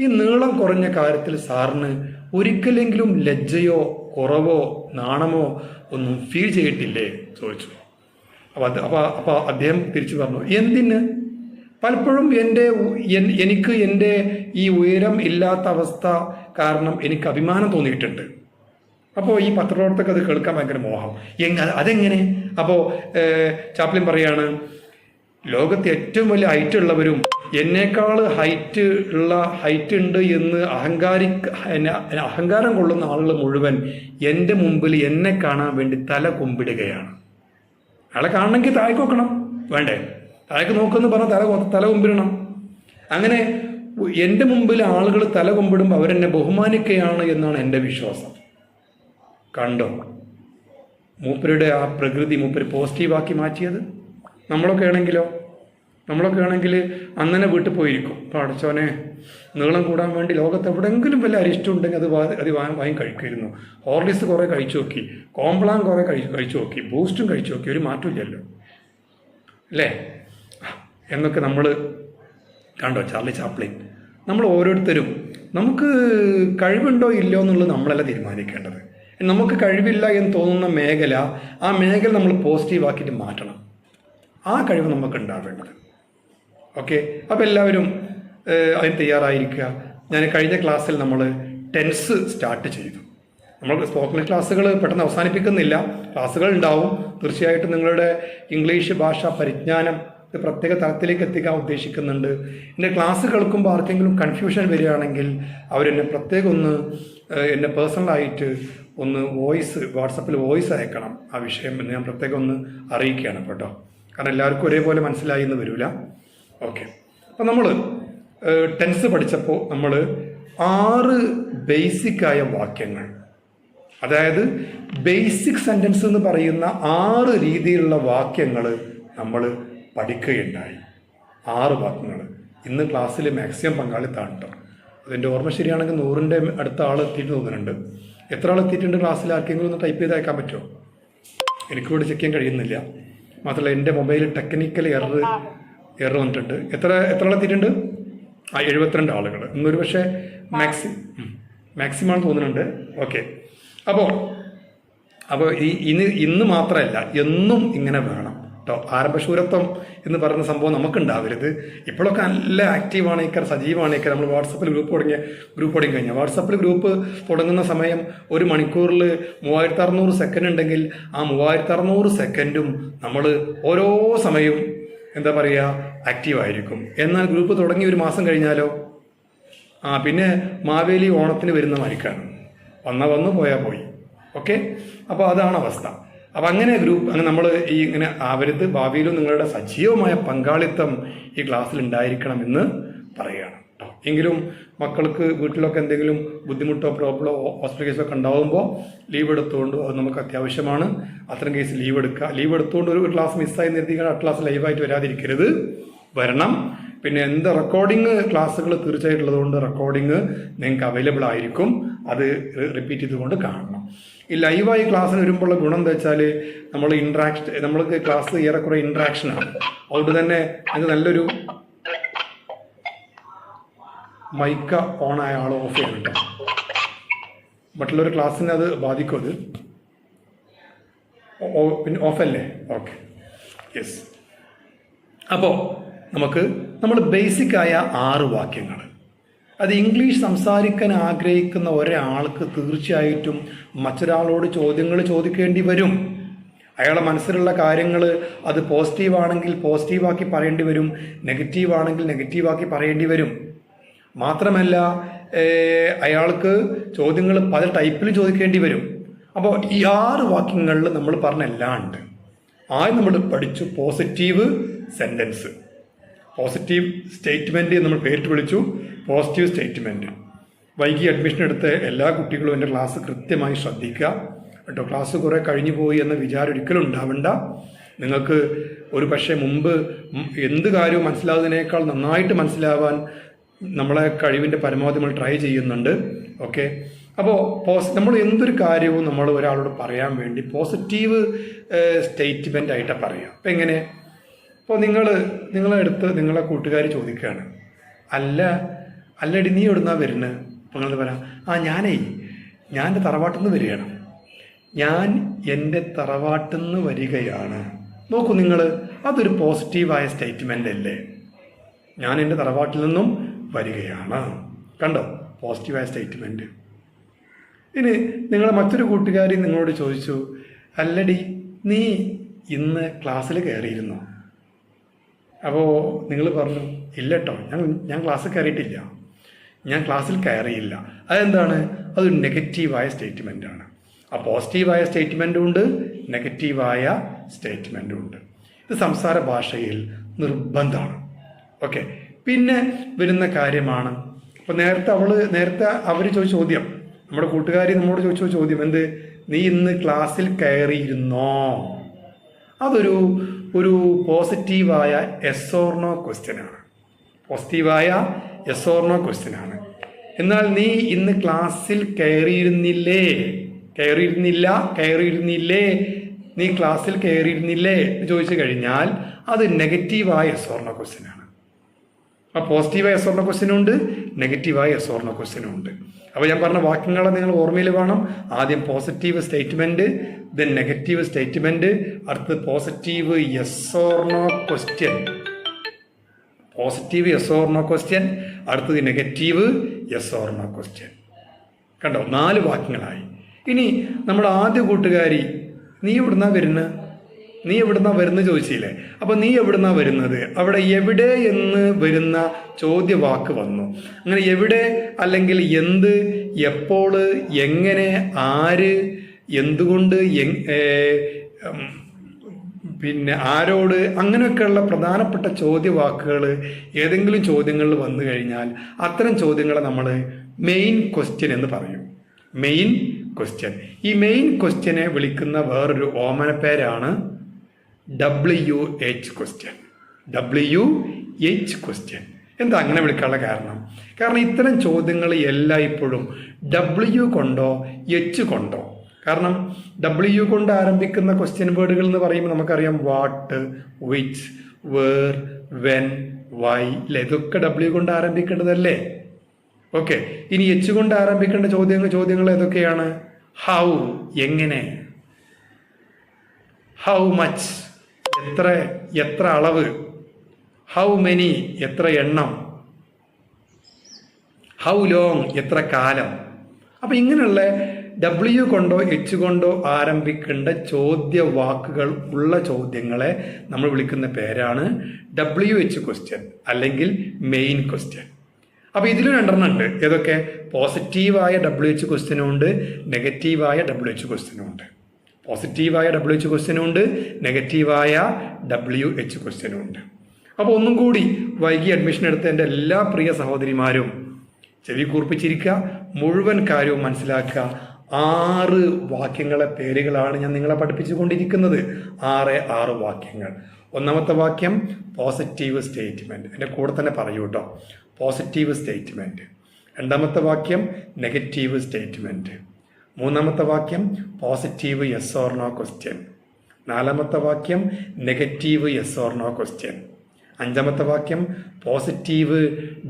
ഈ നീളം കുറഞ്ഞ കാര്യത്തിൽ സാറിന് ഒരിക്കലെങ്കിലും ലജ്ജയോ കുറവോ നാണമോ ഒന്നും ഫീൽ ചെയ്തിട്ടില്ലേ ചോദിച്ചു. അപ്പോൾ അദ്ദേഹം തിരിച്ചു പറഞ്ഞു, എന്തിന്? പലപ്പോഴും എനിക്ക് എൻ്റെ ഈ ഉയരം ഇല്ലാത്ത അവസ്ഥ കാരണം എനിക്ക് അഭിമാനം തോന്നിയിട്ടുണ്ട്. അപ്പോൾ ഈ പത്രപ്രവർത്തകർക്ക് അത് കേൾക്കാൻ ഭയങ്കര മോഹം. അതെങ്ങനെ? അപ്പോൾ ചാപ്ലിൻ പറയാണ്, ലോകത്തെ ഏറ്റവും വലിയ ഹൈറ്റ് ഉള്ളവരും എന്നേക്കാൾ ഹൈറ്റ് ഉണ്ട് എന്ന് അഹങ്കാരം കൊള്ളുന്ന ആളുകൾ മുഴുവൻ എൻ്റെ മുമ്പിൽ എന്നെ കാണാൻ വേണ്ടി തല കുമ്പിടുകയാണ്. അയാളെ കാണണമെങ്കിൽ താഴേക്ക് നോക്കണം, വേണ്ടേ? താഴേക്ക് നോക്കുമെന്ന് പറഞ്ഞാൽ തല കുമ്പിടണം. അങ്ങനെ എൻ്റെ മുമ്പിൽ ആളുകൾ തല കുമ്പിടുമ്പോൾ അവരെന്നെ ബഹുമാനിക്കുകയാണ് എന്നാണ് എൻ്റെ വിശ്വാസം. കണ്ടോ മൂപ്പരുടെ ആ പ്രകൃതി മൂപ്പര് പോസിറ്റീവാക്കി മാറ്റിയത്? നമ്മളൊക്കെ ആണെങ്കിൽ അങ്ങനെ വീട്ടിൽ പോയിരിക്കും. അപ്പോൾ അടച്ചോനെ നീളം കൂടാൻ വേണ്ടി ലോകത്ത് എവിടെയെങ്കിലും വല്ല അരിഷ്ടം ഉണ്ടെങ്കിൽ അത് വാങ്ങി കഴിക്കുമായിരുന്നു. ഹോർലിക്സ് കുറേ കഴിച്ചു നോക്കി, കോംപ്ലാൻ കുറേ കഴിച്ചു നോക്കി, ബൂസ്റ്റും കഴിച്ചു നോക്കി, ഒരു മാറ്റമില്ലല്ലോ അല്ലേ എന്നൊക്കെ നമ്മൾ കണ്ടോ ചാർലി ചാപ്ലിൻ. നമ്മൾ ഓരോരുത്തരും നമുക്ക് കഴിവുണ്ടോ ഇല്ലയോ എന്നുള്ളത് നമ്മളല്ല തീരുമാനിക്കേണ്ടത്. നമുക്ക് കഴിവില്ല എന്ന് തോന്നുന്ന മേഖല, ആ മേഖല നമ്മൾ പോസിറ്റീവാക്കിയിട്ട് മാറ്റണം. ആ കഴിവ് നമുക്ക് ഉണ്ടാവേണ്ടത്. ഓക്കെ, അപ്പോൾ എല്ലാവരും അതിന് തയ്യാറായിരിക്കുക. ഞാൻ കഴിഞ്ഞ ക്ലാസ്സിൽ നമ്മൾ ടെൻസ് സ്റ്റാർട്ട് ചെയ്തു. നമ്മൾ സ്പോക്കൺ ക്ലാസ്സുകൾ പെട്ടെന്ന് അവസാനിപ്പിക്കുന്നില്ല, ക്ലാസ്സുകൾ ഉണ്ടാവും. തീർച്ചയായിട്ടും നിങ്ങളുടെ ഇംഗ്ലീഷ് ഭാഷാ പരിജ്ഞാനം പ്രത്യേക തലത്തിലേക്ക് എത്തിക്കാൻ ഉദ്ദേശിക്കുന്നുണ്ട്. എൻ്റെ ക്ലാസ് കേൾക്കുമ്പോൾ ആർക്കെങ്കിലും കൺഫ്യൂഷൻ വരികയാണെങ്കിൽ അവരെന്നെ പ്രത്യേകം എന്നെ പേഴ്സണലായിട്ട് വാട്സപ്പിൽ വോയിസ് അയക്കണം. ആ വിഷയം ഞാൻ പ്രത്യേകം അറിയിക്കുകയാണ് കേട്ടോ. കാരണം എല്ലാവർക്കും ഒരേപോലെ മനസ്സിലായി എന്ന് വരില്ല. ഓക്കെ, അപ്പോൾ നമ്മൾ ടെൻസ് പഠിച്ചപ്പോൾ നമ്മൾ 6 ബേസിക്കായ വാക്യങ്ങൾ, അതായത് ബേസിക് സെൻറ്റൻസ് എന്ന് പറയുന്ന 6 രീതിയിലുള്ള വാക്യങ്ങൾ നമ്മൾ പഠിക്കുകയുണ്ടായി. 6 വാക്യങ്ങൾ. ഇന്ന് ക്ലാസ്സിൽ മാക്സിമം പങ്കാളിത്താണ് കേട്ടോ. അതിൻ്റെ ഓർമ്മ ശരിയാണെങ്കിൽ 100ൻ്റെ അടുത്ത ആൾ എത്തിയിട്ട് തോന്നുന്നുണ്ട്. എത്ര ആൾ എത്തിയിട്ടുണ്ട് ക്ലാസ്സിൽ? ആർക്കെങ്കിലും ഒന്ന് ടൈപ്പ് ചെയ്ത് അയക്കാൻ പറ്റുമോ? എനിക്കിവിടെ ചെക്ക് ചെയ്യാൻ കഴിയുന്നില്ല. മാത്രമല്ല എൻ്റെ മൊബൈൽ ടെക്നിക്കൽ എറർ വന്നിട്ടുണ്ട്. എത്ര ആൾ എത്തിയിട്ടുണ്ട്? 72 ആളുകൾ. ഇന്നൊരു പക്ഷേ മാക്സിമം തോന്നുന്നുണ്ട്. ഓക്കെ, അപ്പോൾ ഇന്ന് മാത്രമല്ല, എന്നും ഇങ്ങനെ വേണം കേട്ടോ. ആരംഭശൂരത്വം എന്ന് പറയുന്ന സംഭവം നമുക്കുണ്ടാവരുത്. ഇപ്പോഴൊക്കെ നല്ല ആക്റ്റീവാണേക്കാർ, സജീവമാണേക്കാർ. നമ്മൾ വാട്സപ്പിൽ ഗ്രൂപ്പ് തുടങ്ങി കഴിഞ്ഞാൽ വാട്സപ്പിൽ ഗ്രൂപ്പ് തുടങ്ങുന്ന സമയം 1 മണിക്കൂറിൽ 3600 സെക്കൻഡ് ഉണ്ടെങ്കിൽ ആ 3600 സെക്കൻഡും നമ്മൾ ഓരോ സമയവും എന്താ പറയുക ആക്റ്റീവായിരിക്കും. എന്നാൽ ഗ്രൂപ്പ് തുടങ്ങി 1 മാസം കഴിഞ്ഞാലോ പിന്നെ മാവേലി ഓണത്തിന് വരുന്ന മാതിരിക്കാണ്. വന്നു പോയാൽ പോയി. ഓക്കെ, അപ്പോൾ അതാണ് അവസ്ഥ. അപ്പം അങ്ങനെ നമ്മൾ ഇങ്ങനെ ആവരുത്. ഭാവിയിലും നിങ്ങളുടെ സജീവമായ പങ്കാളിത്തം ഈ ക്ലാസ്സിൽ ഉണ്ടായിരിക്കണമെന്ന് പറയുകയാണ് കേട്ടോ. എങ്കിലും മക്കൾക്ക് വീട്ടിലൊക്കെ എന്തെങ്കിലും ബുദ്ധിമുട്ടോ പ്രോബ്ലമോ ഹോസ്പിറ്റൽ കേസൊക്കെ ഉണ്ടാകുമ്പോൾ ലീവ് എടുത്തുകൊണ്ട് അത് നമുക്ക് അത്യാവശ്യമാണ്. അത്തരം കേസ് ലീവ് എടുക്കുക. ലീവ് എടുത്തുകൊണ്ട് ഒരു ക്ലാസ് മിസ്സായി നിർത്തിക്കാൻ ആ ക്ലാസ് ലൈവായിട്ട് വരാതിരിക്കരുത്, വരണം. പിന്നെ റെക്കോർഡിങ് ക്ലാസ്സുകൾ തീർച്ചയായിട്ടുള്ളതുകൊണ്ട് റെക്കോർഡിങ് നിങ്ങൾക്ക് അവൈലബിൾ ആയിരിക്കും. അത് റിപ്പീറ്റ് ചെയ്തുകൊണ്ട് കാണണം. ഈ ലൈവായി ക്ലാസ്സിന് വരുമ്പോഴുള്ള ഗുണം എന്താ വെച്ചാൽ നമ്മൾക്ക് ക്ലാസ് ഏറെക്കുറെ ഇൻട്രാക്ഷനാണ്. അതുകൊണ്ട് തന്നെ അത് നല്ലൊരു മൈക്ക ഓണായ ആൾ ഓഫ് ചെയ്യണം കേട്ടോ. മറ്റുള്ളൊരു ക്ലാസ്സിന് അത് ബാധിക്കും. അത് പിന്നെ ഓഫല്ലേ? Okay, yes. അപ്പോൾ നമ്മൾ ബേസിക്കായ 6 വാക്യങ്ങൾ, അത് ഇംഗ്ലീഷ് സംസാരിക്കാൻ ആഗ്രഹിക്കുന്ന ഒരാൾക്ക് തീർച്ചയായിട്ടും മറ്റൊരാളോട് ചോദ്യങ്ങൾ ചോദിക്കേണ്ടി വരും. അയാളുടെ മനസ്സിലുള്ള കാര്യങ്ങൾ അത് പോസിറ്റീവാണെങ്കിൽ പോസിറ്റീവാക്കി പറയേണ്ടി വരും, നെഗറ്റീവാണെങ്കിൽ നെഗറ്റീവാക്കി പറയേണ്ടി വരും. മാത്രമല്ല അയാൾക്ക് ചോദ്യങ്ങൾ പല ടൈപ്പിൽ ചോദിക്കേണ്ടി വരും. അപ്പോൾ ഈ 6 വാക്യങ്ങളിൽ നമ്മൾ പറഞ്ഞ എല്ലാം ഉണ്ട്. ആദ്യം നമ്മൾ പഠിച്ചു പോസിറ്റീവ് സെൻറ്റൻസ്, പോസിറ്റീവ് സ്റ്റേറ്റ്മെൻറ്റ് നമ്മൾ പേരിട്ട് വിളിച്ചു. Positive statement. വൈകി അഡ്മിഷൻ എടുത്ത എല്ലാ കുട്ടികളും എൻ്റെ ക്ലാസ് കൃത്യമായി ശ്രദ്ധിക്കുക കേട്ടോ. ക്ലാസ് കുറേ കഴിഞ്ഞു പോയി എന്ന വിചാരം ഒരിക്കലും ഉണ്ടാവണ്ട. നിങ്ങൾക്ക് ഒരു പക്ഷേ മുമ്പ് എന്ത് കാര്യവും മനസ്സിലാവുന്നതിനേക്കാൾ നന്നായിട്ട് മനസ്സിലാവാൻ നമ്മളെ കഴിവിൻ്റെ പരമാവധി നമ്മൾ ട്രൈ ചെയ്യുന്നുണ്ട്. ഓക്കെ, അപ്പോൾ നമ്മൾ എന്തൊരു കാര്യവും നമ്മൾ ഒരാളോട് പറയാൻ വേണ്ടി പോസിറ്റീവ് സ്റ്റേറ്റ്മെൻ്റ് ആയിട്ടാണ് പറയുക. അപ്പം എങ്ങനെ? അപ്പോൾ നിങ്ങളെടുത്ത് നിങ്ങളെ കൂട്ടുകാർ ചോദിക്കുകയാണ്, അല്ലടി നീ എവിടുന്നാ വരുന്നത്? അപ്പോൾ നിങ്ങൾ പറയാം, ഞാൻ എൻ്റെ തറവാട്ടിൽ നിന്ന് വരികയാണ്, ഞാൻ എൻ്റെ തറവാട്ടിൽ നിന്ന് വരികയാണ്. നോക്കൂ നിങ്ങൾ, അതൊരു പോസിറ്റീവായ സ്റ്റേറ്റ്മെൻ്റ് അല്ലേ? ഞാൻ എൻ്റെ തറവാട്ടിൽ നിന്നും വരികയാണ്. കണ്ടോ, പോസിറ്റീവായ സ്റ്റേറ്റ്മെൻറ്റ്. ഇനി നിങ്ങളെ മറ്റൊരു കൂട്ടുകാരി നിങ്ങളോട് ചോദിച്ചു, അല്ലടി നീ ഇന്ന് ക്ലാസ്സിൽ കയറിയിരുന്നോ? അപ്പോൾ നിങ്ങൾ പറഞ്ഞു, ഇല്ല കേട്ടോ, ഞാൻ ക്ലാസ്സിൽ കയറിയിട്ടില്ല, ഞാൻ ക്ലാസ്സിൽ കയറിയില്ല. അതെന്താണ്? അതൊരു നെഗറ്റീവായ സ്റ്റേറ്റ്മെൻറ്റാണ്. ആ പോസിറ്റീവായ സ്റ്റേറ്റ്മെൻറ്റും ഉണ്ട്, നെഗറ്റീവായ സ്റ്റേറ്റ്മെൻറ്റും ഉണ്ട്. ഇത് സംസാര ഭാഷയിൽ നിർബന്ധമാണ്. ഓക്കെ, പിന്നെ വരുന്ന കാര്യമാണ്, അപ്പോൾ നേരത്തെ അവർ ചോദിച്ച ചോദ്യം, നമ്മുടെ കൂട്ടുകാരി നമ്മളോട് ചോദിച്ച ചോദ്യം എന്ത്? നീ ഇന്ന് ക്ലാസ്സിൽ കയറിയിരുന്നോ? അതൊരു പോസിറ്റീവായ യെസ് ഓർ നോ ക്വസ്റ്റ്യനാണ്. പോസിറ്റീവായ യെസ് ഓർ നോ ക്വസ്റ്റ്യനാണ്. എന്നാൽ നീ ഇന്ന് ക്ലാസ്സിൽ കയറിയിരുന്നില്ലേ, നീ ക്ലാസ്സിൽ കയറിയിരുന്നില്ലേ എന്ന് ചോദിച്ചു കഴിഞ്ഞാൽ അത് നെഗറ്റീവായ യെസ് ഓർ നോ ക്വസ്റ്റ്യനാണ്. ആ പോസിറ്റീവായ യെസ് ഓർ നോ ക്വസ്റ്റ്യനും ഉണ്ട്, നെഗറ്റീവായ യെസ് ഓർ നോ ക്വസ്റ്റ്യനും ഉണ്ട്. അപ്പോൾ ഞാൻ പറഞ്ഞ വാക്യങ്ങളെ നിങ്ങൾ ഓർമ്മയിൽ വേണം. ആദ്യം positive statement, then negative statement, അടുത്ത് positive yes or no question, positive yes or no question, അടുത്തത് negative yes or no question. കണ്ടോ, 4 വാക്യങ്ങളായി. ഇനി നമ്മുടെ ആദ്യ കൂട്ടുകാരി, നീ എവിടുന്നാ വരുന്നത് ചോദിച്ചില്ലേ? അപ്പം നീ എവിടുന്നാ വരുന്നത്, അവിടെ എവിടെ എന്ന് വരുന്ന ചോദ്യവാക്ക് വന്നു. അങ്ങനെ എവിടെ, അല്ലെങ്കിൽ എന്ത്, എപ്പോൾ, എങ്ങനെ, ആര്, എന്തുകൊണ്ട്, പിന്നെ ആരോട്, അങ്ങനെയൊക്കെയുള്ള പ്രധാനപ്പെട്ട ചോദ്യവാക്കുകൾ ഏതെങ്കിലും ചോദ്യങ്ങളിൽ വന്നു കഴിഞ്ഞാൽ അത്തരം ചോദ്യങ്ങളെ നമ്മൾ മെയിൻ ക്വസ്റ്റ്യൻ എന്ന് പറയും. Main question. ഈ മെയിൻ ക്വസ്റ്റ്യനെ വിളിക്കുന്ന വേറൊരു ഓമന പേരാണ് WH ക്വസ്റ്റ്യൻ. WH question. എന്താ അങ്ങനെ വിളിക്കാനുള്ള കാരണം ഇത്തരം ചോദ്യങ്ങൾ എല്ലായ്പ്പോഴും W കൊണ്ടോ H കൊണ്ടോ, കാരണം W കൊണ്ട് ആരംഭിക്കുന്ന ക്വസ്റ്റ്യൻ വേർഡുകൾ എന്ന് പറയുമ്പോൾ നമുക്കറിയാം what, which, where, when, why അല്ലേ? ഇതൊക്കെ W കൊണ്ട് ആരംഭിക്കേണ്ടതല്ലേ? ഓക്കെ, ഇനി H കൊണ്ട് ആരംഭിക്കേണ്ട ചോദ്യങ്ങൾ ഏതൊക്കെയാണ്? ഹൗ, എങ്ങനെ, ഹൗ മച്ച്, എത്ര എത്ര അളവ്, ഹൗ മെനി എത്ര എണ്ണം, ഹൗ ലോങ് എത്ര കാലം. അപ്പം ഇങ്ങനെയുള്ള W കൊണ്ടോ H കൊണ്ടോ ആരംഭിക്കേണ്ട ചോദ്യവാക്കുകൾ ഉള്ള ചോദ്യങ്ങളെ നമ്മൾ വിളിക്കുന്ന പേരാണ് WH ക്വസ്റ്റ്യൻ അല്ലെങ്കിൽ മെയിൻ ക്വസ്റ്റ്യൻ. അപ്പോൾ ഇതിൽ രണ്ടെണ്ണം ഉണ്ട്. ഏതൊക്കെ? പോസിറ്റീവായ WH ക്വസ്റ്റ്യനും ഉണ്ട്, നെഗറ്റീവായ WH ക്വസ്റ്റ്യനും ഉണ്ട്. പോസിറ്റീവായ WH ക്വസ്റ്റ്യനും ഉണ്ട്, നെഗറ്റീവായ WH ക്വസ്റ്റ്യനും ഉണ്ട്. അപ്പോൾ ഒന്നും കൂടി വൈകി അഡ്മിഷൻ എടുത്ത എൻ്റെ എല്ലാ പ്രിയ സഹോദരിമാരും ചെവി കൂർപ്പിച്ചിരിക്കുക, മുഴുവൻ കാര്യവും മനസ്സിലാക്കുക. 6 വാക്യങ്ങളെ പേരുകളാണ് ഞാൻ നിങ്ങളെ പഠിപ്പിച്ചു കൊണ്ടിരിക്കുന്നത്. 6 വാക്യങ്ങൾ. ഒന്നാമത്തെ വാക്യം പോസിറ്റീവ് സ്റ്റേറ്റ്മെൻറ്റ്, എൻ്റെ കൂടെ തന്നെ പറയൂ കേട്ടോ. Positive statement. രണ്ടാമത്തെ വാക്യം നെഗറ്റീവ് സ്റ്റേറ്റ്മെൻറ്റ്. മൂന്നാമത്തെ വാക്യം positive yes or no question. നാലാമത്തെ വാക്യം negative yes or no question. അഞ്ചാമത്തെ വാക്യം പോസിറ്റീവ്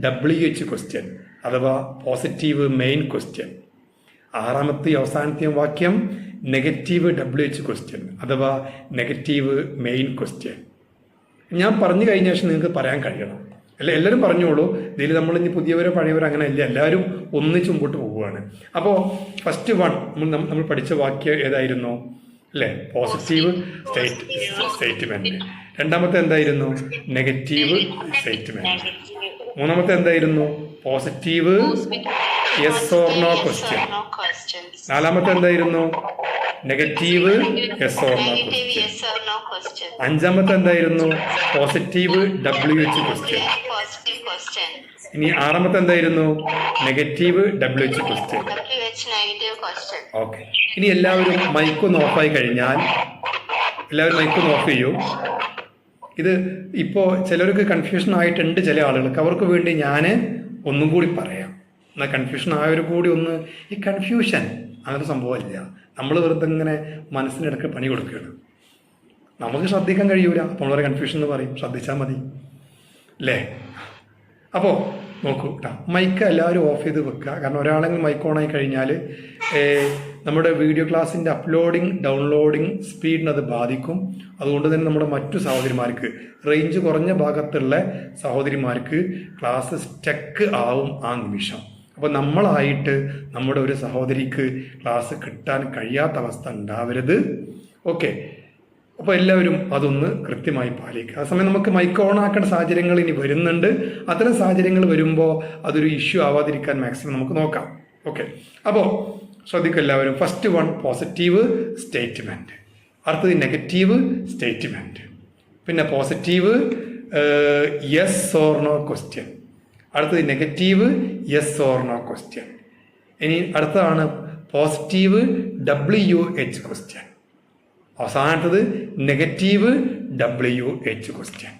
WH ക്വസ്റ്റ്യൻ അഥവാ പോസിറ്റീവ് മെയിൻ ക്വസ്റ്റ്യൻ. ആറാമത്തെ അവസാനത്തെയും വാക്യം നെഗറ്റീവ് WH ക്വസ്റ്റ്യൻ അഥവാ നെഗറ്റീവ് മെയിൻ ക്വസ്റ്റ്യൻ. ഞാൻ പറഞ്ഞു കഴിഞ്ഞ ശേഷം നിങ്ങൾക്ക് പറയാൻ കഴിയണം. എല്ലാവരും പറഞ്ഞോളൂ. ഇതിൽ നമ്മളിനി പുതിയവരോ പഴയവരോ അങ്ങനെ ഇല്ല, എല്ലാവരും ഒന്നിച്ച് മുമ്പോട്ട് പോവുകയാണ്. അപ്പോൾ ഫസ്റ്റ് വൺ നമ്മൾ പഠിച്ച വാക്യം ഏതായിരുന്നു? അല്ലേ? Positive statement. രണ്ടാമത്തെ എന്തായിരുന്നു? Negative statement. മൂന്നാമത്തെ എന്തായിരുന്നു? Positive yes or no question. നാലാമത്തെ എന്തായിരുന്നു? Negative yes or no question. അഞ്ചാമത്തെ എന്തായിരുന്നു? Positive WH question. ഇനി ആറാമത്തെ എന്തായിരുന്നു? Negative WH question. ഓക്കെ. ഇനി എല്ലാവരും മൈക്കൊന്ന് ഓഫായി കഴിഞ്ഞാൽ എല്ലാവരും മൈക്കൊന്ന് ഓഫ് ചെയ്യൂ. ഇത് ഇപ്പോൾ ചിലർക്ക് കൺഫ്യൂഷൻ ആയിട്ടുണ്ട്. ചില ആളുകൾക്ക് അവർക്ക് വേണ്ടി ഞാൻ ഒന്നും കൂടി പറയാം. എന്നാൽ കൺഫ്യൂഷൻ ആയവർ കൂടി ഒന്ന്, ഈ കൺഫ്യൂഷൻ അങ്ങനത്തെ സംഭവമില്ല. നമ്മൾ വെറുതെ ഇങ്ങനെ മനസ്സിനിടയ്ക്ക് പണി കൊടുക്കുകയാണ്. നമുക്ക് ശ്രദ്ധിക്കാൻ കഴിയൂല, അപ്പോൾ വളരെ കൺഫ്യൂഷൻ എന്ന് പറയും. ശ്രദ്ധിച്ചാൽ മതി അല്ലേ? അപ്പോൾ നോക്കൂ കേട്ടോ, മൈക്ക് എല്ലാവരും ഓഫ് ചെയ്ത് വെക്കുക. കാരണം ഒരാളെങ്കിലും മൈക്ക് ഓൺ ആയി കഴിഞ്ഞാൽ നമ്മുടെ വീഡിയോ ക്ലാസ്സിൻ്റെ അപ്ലോഡിങ് ഡൗൺലോഡിങ് സ്പീഡിന് അത് ബാധിക്കും. അതുകൊണ്ട് തന്നെ നമ്മുടെ മറ്റു സഹോദരിമാർക്ക്, റേഞ്ച് കുറഞ്ഞ ഭാഗത്തുള്ള സഹോദരിമാർക്ക് ക്ലാസ് സ്റ്റക്ക് ആവും ആ നിമിഷം. അപ്പോൾ നമ്മളായിട്ട് നമ്മുടെ ഒരു സഹോദരിക്ക് ക്ലാസ് കിട്ടാൻ കഴിയാത്ത അവസ്ഥ ഉണ്ടാവരുത്. ഓക്കെ. അപ്പോൾ എല്ലാവരും അതൊന്ന് കൃത്യമായി പാലിക്കുക. ആ സമയം നമുക്ക് മൈക്ക് ഓൺ ആക്കേണ്ട സാഹചര്യങ്ങൾ ഇനി വരുന്നുണ്ട്. അത്തരം സാഹചര്യങ്ങൾ വരുമ്പോൾ അതൊരു ഇഷ്യൂ ആവാതിരിക്കാൻ മാക്സിമം നമുക്ക് നോക്കാം. ഓക്കെ. അപ്പോൾ ശ്രദ്ധിക്കുക എല്ലാവരും. ഫസ്റ്റ് വൺ പോസിറ്റീവ് സ്റ്റേറ്റ്മെൻറ്റ്, അടുത്തത് നെഗറ്റീവ് സ്റ്റേറ്റ്മെൻറ്റ്, പിന്നെ positive yes or no question, അടുത്തത് negative yes or no question. ഇനി അടുത്തതാണ് പോസിറ്റീവ് WH ക്വസ്റ്റ്യൻ, അവസാനത്തത് നെഗറ്റീവ് WH ക്വസ്റ്റ്യൻ.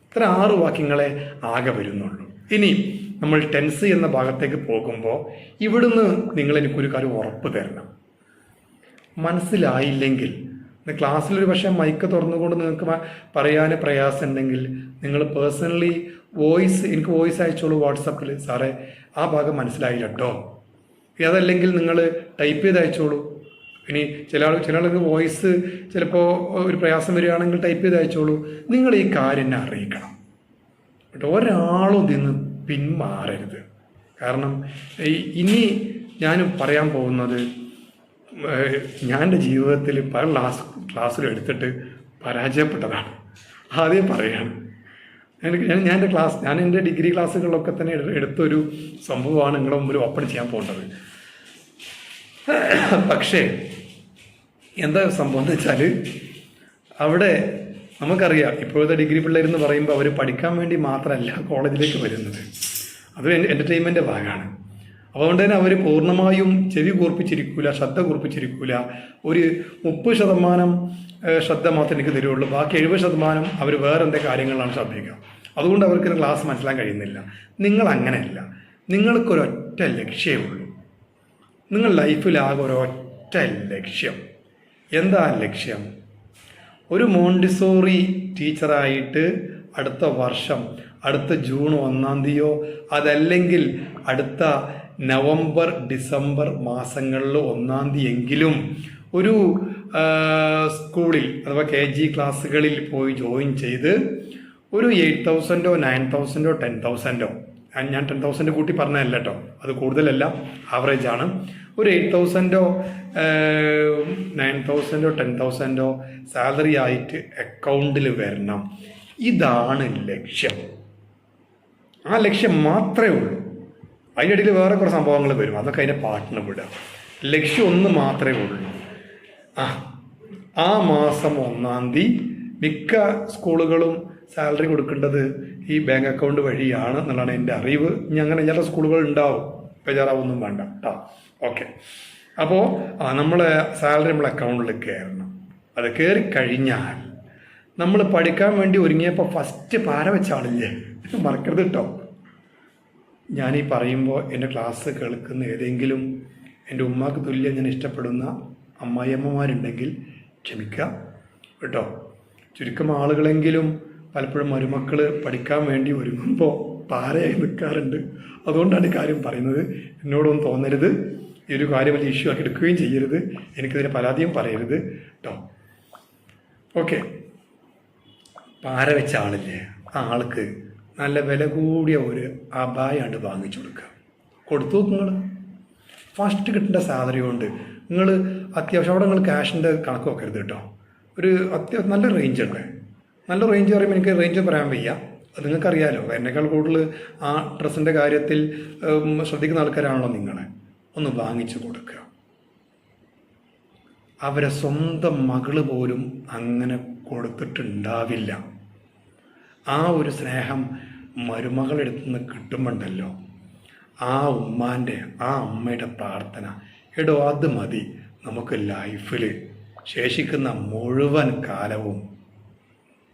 ഇത്ര 6 വാക്യങ്ങളെ ആകെ വരുന്നുള്ളൂ. ഇനി നമ്മൾ ടെൻസ് എന്ന ഭാഗത്തേക്ക് പോകുമ്പോൾ ഇവിടുന്ന് നിങ്ങൾ എനിക്കൊരു കാര്യം ഉറപ്പ് തരണം. മനസ്സിലായില്ലെങ്കിൽ ക്ലാസ്സിലൊരു പക്ഷേ മൈക്ക് തുറന്നുകൊണ്ട് നിങ്ങൾക്ക് പറയാൻ പ്രയാസം ഉണ്ടെങ്കിൽ നിങ്ങൾ പേഴ്സണലി എനിക്ക് വോയിസ് അയച്ചോളൂ വാട്സപ്പിൽ. സാറേ ആ ഭാഗം മനസ്സിലായില്ല കേട്ടോ. അതല്ലെങ്കിൽ നിങ്ങൾ ടൈപ്പ് ചെയ്ത് അയച്ചോളൂ. ഇനി ചില ആൾക്ക് വോയിസ് ചിലപ്പോൾ ഒരു പ്രയാസം വരികയാണെങ്കിൽ ടൈപ്പ് ചെയ്ത് അയച്ചോളൂ. നിങ്ങൾ ഈ കാര്യം എന്നെ അറിയിക്കണം കേട്ടോ. ഒരാളും ഇതിന്ന് പിന്മാറരുത്. കാരണം ഇനി ഞാൻ പറയാൻ പോകുന്നത് ഞാൻ എൻ്റെ ജീവിതത്തിൽ പല ക്ലാസ്സിലും എടുത്തിട്ട് പരാജയപ്പെട്ടതാണ്. ആദ്യം പറയുകയാണ്. ഞാൻ എൻ്റെ ഡിഗ്രി ക്ലാസ്സുകളിലൊക്കെ തന്നെ എടുത്തൊരു സംഭവമാണ് നിങ്ങളുടെ മുമ്പിൽ ഓപ്പൺ ചെയ്യാൻ പോകേണ്ടത്. പക്ഷേ എന്താ സംഭവം എന്ന് വെച്ചാൽ അവിടെ നമുക്കറിയാം ഇപ്പോഴത്തെ ഡിഗ്രി പിള്ളേരെന്ന് പറയുമ്പോൾ അവർ പഠിക്കാൻ വേണ്ടി മാത്രമല്ല കോളേജിലേക്ക് വരുന്നത്. അത് എൻ്റർടൈൻമെൻറ്റ് ഭാഗമാണ്. അതുകൊണ്ട് തന്നെ അവർ പൂർണ്ണമായും ചെവി കൂർപ്പിച്ചിരിക്കില്ല, ശ്രദ്ധ കൂർപ്പിച്ചിരിക്കില്ല. ഒരു 30% ശ്രദ്ധ മാത്രമേ എനിക്ക് തരുള്ളൂ. ബാക്കി 70% അവർ വേറെ എന്തൊക്കെ കാര്യങ്ങളാണ് ശ്രദ്ധിക്കുക. അതുകൊണ്ട് അവർക്ക് ക്ലാസ് മനസ്സിലാക്കാൻ കഴിയുന്നില്ല. നിങ്ങൾ അങ്ങനെയല്ല. നിങ്ങൾക്കൊരൊറ്റ ലക്ഷ്യമേ ഉള്ളൂ. നിങ്ങൾ ലൈഫിലാകെ ഒരൊറ്റ ലക്ഷ്യം. എന്താ ലക്ഷ്യം? ഒരു മോണ്ടിസോറി ടീച്ചറായിട്ട് അടുത്ത വർഷം, അടുത്ത ജൂൺ 1-ാം തീയതിയോ അതല്ലെങ്കിൽ അടുത്ത നവംബർ ഡിസംബർ മാസങ്ങളിൽ 1-ാം തീയതി എങ്കിലും ഒരു സ്കൂളിൽ അഥവാ KG ക്ലാസ്സുകളിൽ പോയി ജോയിൻ ചെയ്ത് ഒരു 8,000 9,000 10,000 ഞാൻ 10,000 കൂട്ടി പറഞ്ഞതല്ല കേട്ടോ, അത് കൂടുതലല്ല, ആവറേജ് ആണ്. ഒരു 8,000 9,000 10,000 സാലറി ആയിട്ട് അക്കൗണ്ടിൽ വരണം. ഇതാണ് ലക്ഷ്യം. ആ ലക്ഷ്യം മാത്രമേ ഉള്ളൂ. അതിൻ്റെ ഇടയിൽ വേറെ കുറേ സംഭവങ്ങൾ വരും, അതൊക്കെ അതിൻ്റെ പാട്ടിന് വിടുക. ലക്ഷ്യം ഒന്ന് മാത്രമേ ഉള്ളൂ. ആ മാസം 1-ാം തീയതി മിക്ക സ്കൂളുകളും സാലറി കൊടുക്കേണ്ടത് ഈ ബാങ്ക് അക്കൗണ്ട് വഴിയാണ് എന്നുള്ളതാണ് എൻ്റെ അറിവ്. ഇനി അങ്ങനെ ചില സ്കൂളുകൾ ഉണ്ടാവും, ബേജാറാവൊന്നും വേണ്ട കേട്ടോ. ഓക്കെ, അപ്പോൾ നമ്മൾ സാലറി നമ്മൾ അക്കൗണ്ടിൽ കയറണം. അത് കയറി കഴിഞ്ഞാൽ നമ്മൾ പഠിക്കാൻ വേണ്ടി ഒരുങ്ങിയപ്പോൾ ഫസ്റ്റ് പാര വെച്ച ആളില്ലേ, മറക്കരുത് കേട്ടോ. ഞാനീ പറയുമ്പോൾ എൻ്റെ ക്ലാസ് കേൾക്കുന്ന ഏതെങ്കിലും എൻ്റെ ഉമ്മാക്ക് തുല്യം ഞാൻ ഇഷ്ടപ്പെടുന്ന അമ്മായിയമ്മമാരുണ്ടെങ്കിൽ ക്ഷമിക്കുക കേട്ടോ. ചുരുക്കം ആളുകളെങ്കിലും പലപ്പോഴും മരുമക്കൾ പഠിക്കാൻ വേണ്ടി ഒരുങ്ങുമ്പോൾ പാരയായി നിൽക്കാറുണ്ട്. അതുകൊണ്ടാണ് ഈ കാര്യം പറയുന്നത്. എന്നോടൊന്നും തോന്നരുത്, ഈ ഒരു കാര്യം വലിയ ഇഷ്യൂ ആക്കി എടുക്കുകയും ചെയ്യരുത്, എനിക്കിതിന് പരാതിയും പറയരുത് കേട്ടോ. ഓക്കെ, പാര വെച്ച ആളില്ലേ, ആ ആൾക്ക് നല്ല വില കൂടിയ ഒരു അബായാണ്ട് വാങ്ങിച്ചു കൊടുത്തു. നിങ്ങൾ ഫസ്റ്റ് കിട്ടേണ്ട സാലറി കൊണ്ട് നിങ്ങൾ അത്യാവശ്യം അവിടെ നിങ്ങൾ ക്യാഷിൻ്റെ കണക്ക് വെക്കരുത് കേട്ടോ. ഒരു നല്ല റേഞ്ച് ഉണ്ട്. നല്ല റേഞ്ച് പറയുമ്പോൾ എനിക്ക് റേഞ്ച് പറയാൻ വയ്യ, അത് നിങ്ങൾക്കറിയാലോ. എന്നേക്കാൾ കൂടുതൽ ആ ഡ്രസ്സിൻ്റെ കാര്യത്തിൽ ശ്രദ്ധിക്കുന്ന ആൾക്കാരാണല്ലോ നിങ്ങളെ. ഒന്ന് വാങ്ങിച്ചു കൊടുക്കുക. അവരെ സ്വന്തം മകള് പോലും അങ്ങനെ കൊടുത്തിട്ടുണ്ടാവില്ല. ആ ഒരു സ്നേഹം മരുമകളെടുത്തു നിന്ന് കിട്ടുമ്പോണ്ടല്ലോ, ആ ഉമ്മാൻ്റെ ആ അമ്മയുടെ പ്രാർത്ഥന, എടോ അത് മതി നമുക്ക് ലൈഫിൽ ശേഷിക്കുന്ന മുഴുവൻ കാലവും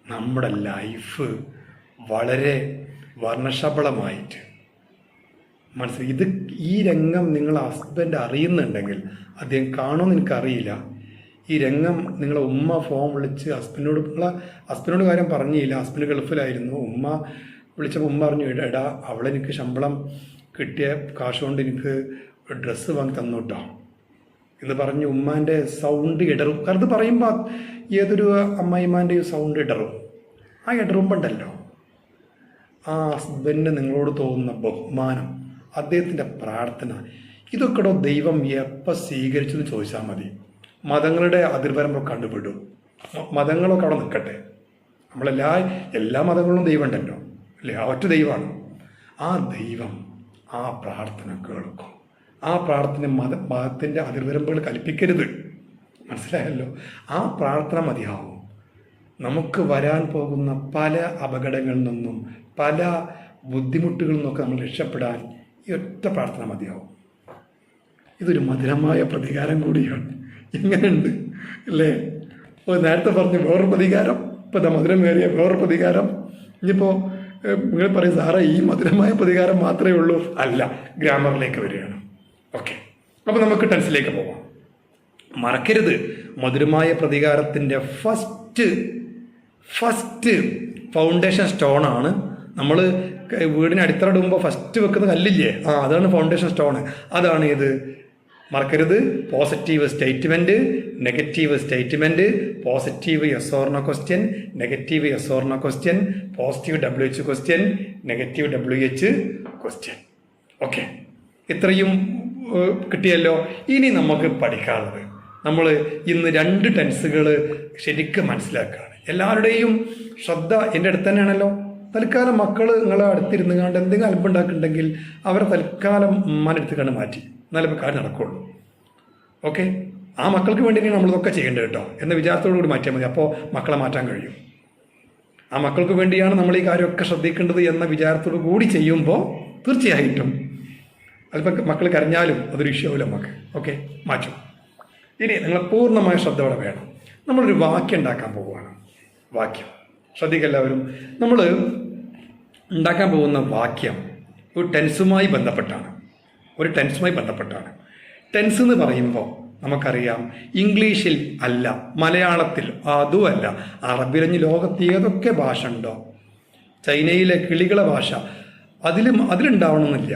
നമ്മുടെ ലൈഫ് വളരെ വർണ്ണശബളമായിട്ട് മനസ്സിലായി. ഈ രംഗം നിങ്ങൾ ഹസ്ബൻഡ് അറിയുന്നുണ്ടെങ്കിൽ, അദ്ദേഹം കാണുമെന്ന് എനിക്കറിയില്ല, ഈ രംഗം നിങ്ങളെ ഉമ്മ ഫോൺ വിളിച്ച് ഹസ്ബൻഡിനോട് കാര്യം പറഞ്ഞില്ല. ഹസ്ബൻഡ് ഗൾഫിലായിരുന്നു. ഉമ്മ വിളിച്ചപ്പോൾ ഉമ്മ പറഞ്ഞു, എടാ അവളെനിക്ക് ശമ്പളം കിട്ടിയ കാശ് കൊണ്ട് എനിക്ക് ഡ്രസ്സ് വാങ്ങി തന്നു കേട്ടോ എന്ന് പറഞ്ഞ് ഉമ്മാൻ്റെ സൗണ്ട് ഇടറും. കാരണം ഇത് പറയുമ്പോൾ ഏതൊരു അമ്മായിമാൻ്റെ സൗണ്ട് ഇടറും. ആ ഇടറുമ്പോണ്ടല്ലോ ആ ഹസ്ബൻഡിന് നിങ്ങളോട് തോന്നുന്ന ബഹുമാനം, അദ്ദേഹത്തിൻ്റെ പ്രാർത്ഥന, ഇതൊക്കെയോ ദൈവം എപ്പോൾ സ്വീകരിച്ചു എന്ന് ചോദിച്ചാൽ മതി. മതങ്ങളുടെ അതിർവരമ്പൊക്കെ കണ്ടുപിടും. മതങ്ങളൊക്കെ അവിടെ നിൽക്കട്ടെ. എല്ലാ മതങ്ങളിലും ദൈവം ഉണ്ടല്ലോ അല്ലേ, ഒറ്റ ദൈവമാണ്. ആ ദൈവം ആ പ്രാർത്ഥന കേൾക്കും. ആ പ്രാർത്ഥന മതത്തിൻ്റെ അതിർവരമ്പുകൾ കൽപ്പിക്കരുത്, മനസ്സിലായല്ലോ. ആ പ്രാർത്ഥന മതിയാവും. നമുക്ക് വരാൻ പോകുന്ന പല അപകടങ്ങളിൽ നിന്നും പല ബുദ്ധിമുട്ടുകളിൽ നിന്നൊക്കെ നമ്മൾ രക്ഷപ്പെടാൻ ഈ ഒറ്റ പ്രാർത്ഥന മതിയാവും. ഇതൊരു മധുരമായ പ്രതികാരം കൂടിയാണ്. എങ്ങനെയുണ്ട് അല്ലേ? അപ്പോൾ നേരത്തെ പറഞ്ഞ് വേറൊരു പ്രതികാരം, ഇപ്പോൾ മധുരം കയറിയ വേറൊരു പ്രതികാരം. ഇനിയിപ്പോൾ നിങ്ങൾ പറയും സാറേ ഈ മധുരമായ പ്രതികാരം മാത്രമേ ഉള്ളൂ. അല്ല, ഗ്രാമറിലേക്ക് വരികയാണ്. ഓക്കെ, അപ്പോൾ നമുക്ക് ടെൻസിലേക്ക് പോവാം. മറക്കരുത്, മധുരമായ പ്രതികാരത്തിൻ്റെ ഫസ്റ്റ് ഫൗണ്ടേഷൻ സ്റ്റോണാണ്. നമ്മൾ വീടിന് അടിത്തറ ഇടുമ്പോൾ ഫസ്റ്റ് വെക്കുന്ന കല്ലില്ലേ, അതാണ് ഫൗണ്ടേഷൻ സ്റ്റോൺ. അതാണ് ഇത്. മറക്കരുത്, positive statement, negative statement, positive yes or no question, negative yes or no question, positive WH question, negative WH question. Okay, ഇത്രയും കിട്ടിയല്ലോ. ഇനി നമുക്ക് പഠിക്കാനുള്ളത്, നമ്മൾ ഇന്ന് 2 ടെൻസുകൾ ശരിക്കും മനസ്സിലാക്കുകയാണ്. എല്ലാവരുടെയും ശ്രദ്ധ എൻ്റെ അടുത്ത് തന്നെയാണല്ലോ. തൽക്കാലം മക്കൾ നിങ്ങളെ അടുത്തിരുന്ന് കണ്ട് എന്തെങ്കിലും അല്പുണ്ടാക്കുന്നുണ്ടെങ്കിൽ അവരെ തൽക്കാലം ഉമ്മാനെടുത്ത് കണ്ട് മാറ്റി, എന്നാലും ഇപ്പോൾ കാര്യം നടക്കുള്ളൂ. ഓക്കെ, ആ മക്കൾക്ക് വേണ്ടിയാണ് നമ്മളിതൊക്കെ ചെയ്യേണ്ടത് കേട്ടോ എന്ന വിചാരത്തോടു കൂടി മാറ്റിയാൽ മതി. അപ്പോൾ മക്കളെ മാറ്റാൻ കഴിയും. ആ മക്കൾക്ക് വേണ്ടിയാണ് നമ്മൾ ഈ കാര്യമൊക്കെ ശ്രദ്ധിക്കേണ്ടത് എന്ന വിചാരത്തോടു കൂടി ചെയ്യുമ്പോൾ തീർച്ചയായിട്ടും അതിപ്പോൾ മക്കൾ കരഞ്ഞാലും അതൊരു ഇഷ്യൂവില്ല നമുക്ക്. ഓക്കെ, മാറ്റും. ഇനി നിങ്ങൾ പൂർണ്ണമായ ശ്രദ്ധയോടെ വേണം. നമ്മളൊരു വാക്യം ഉണ്ടാക്കാൻ പോവുകയാണ്. വാക്യം ശ്രദ്ധിക്കുക എല്ലാവരും. നമ്മൾ ഉണ്ടാക്കാൻ പോകുന്ന വാക്യം ഒരു ടെൻസുമായി ബന്ധപ്പെട്ടാണ്. ടെൻസ് എന്ന് പറയുമ്പോൾ നമുക്കറിയാം, ഇംഗ്ലീഷിൽ അല്ല, മലയാളത്തിൽ അതുമല്ല, അറബിലഞ്ഞ് ലോകത്ത് ഏതൊക്കെ ഭാഷ ഉണ്ടോ, ചൈനയിലെ കിളികളെ ഭാഷ അതിലുണ്ടാവണമെന്നില്ല.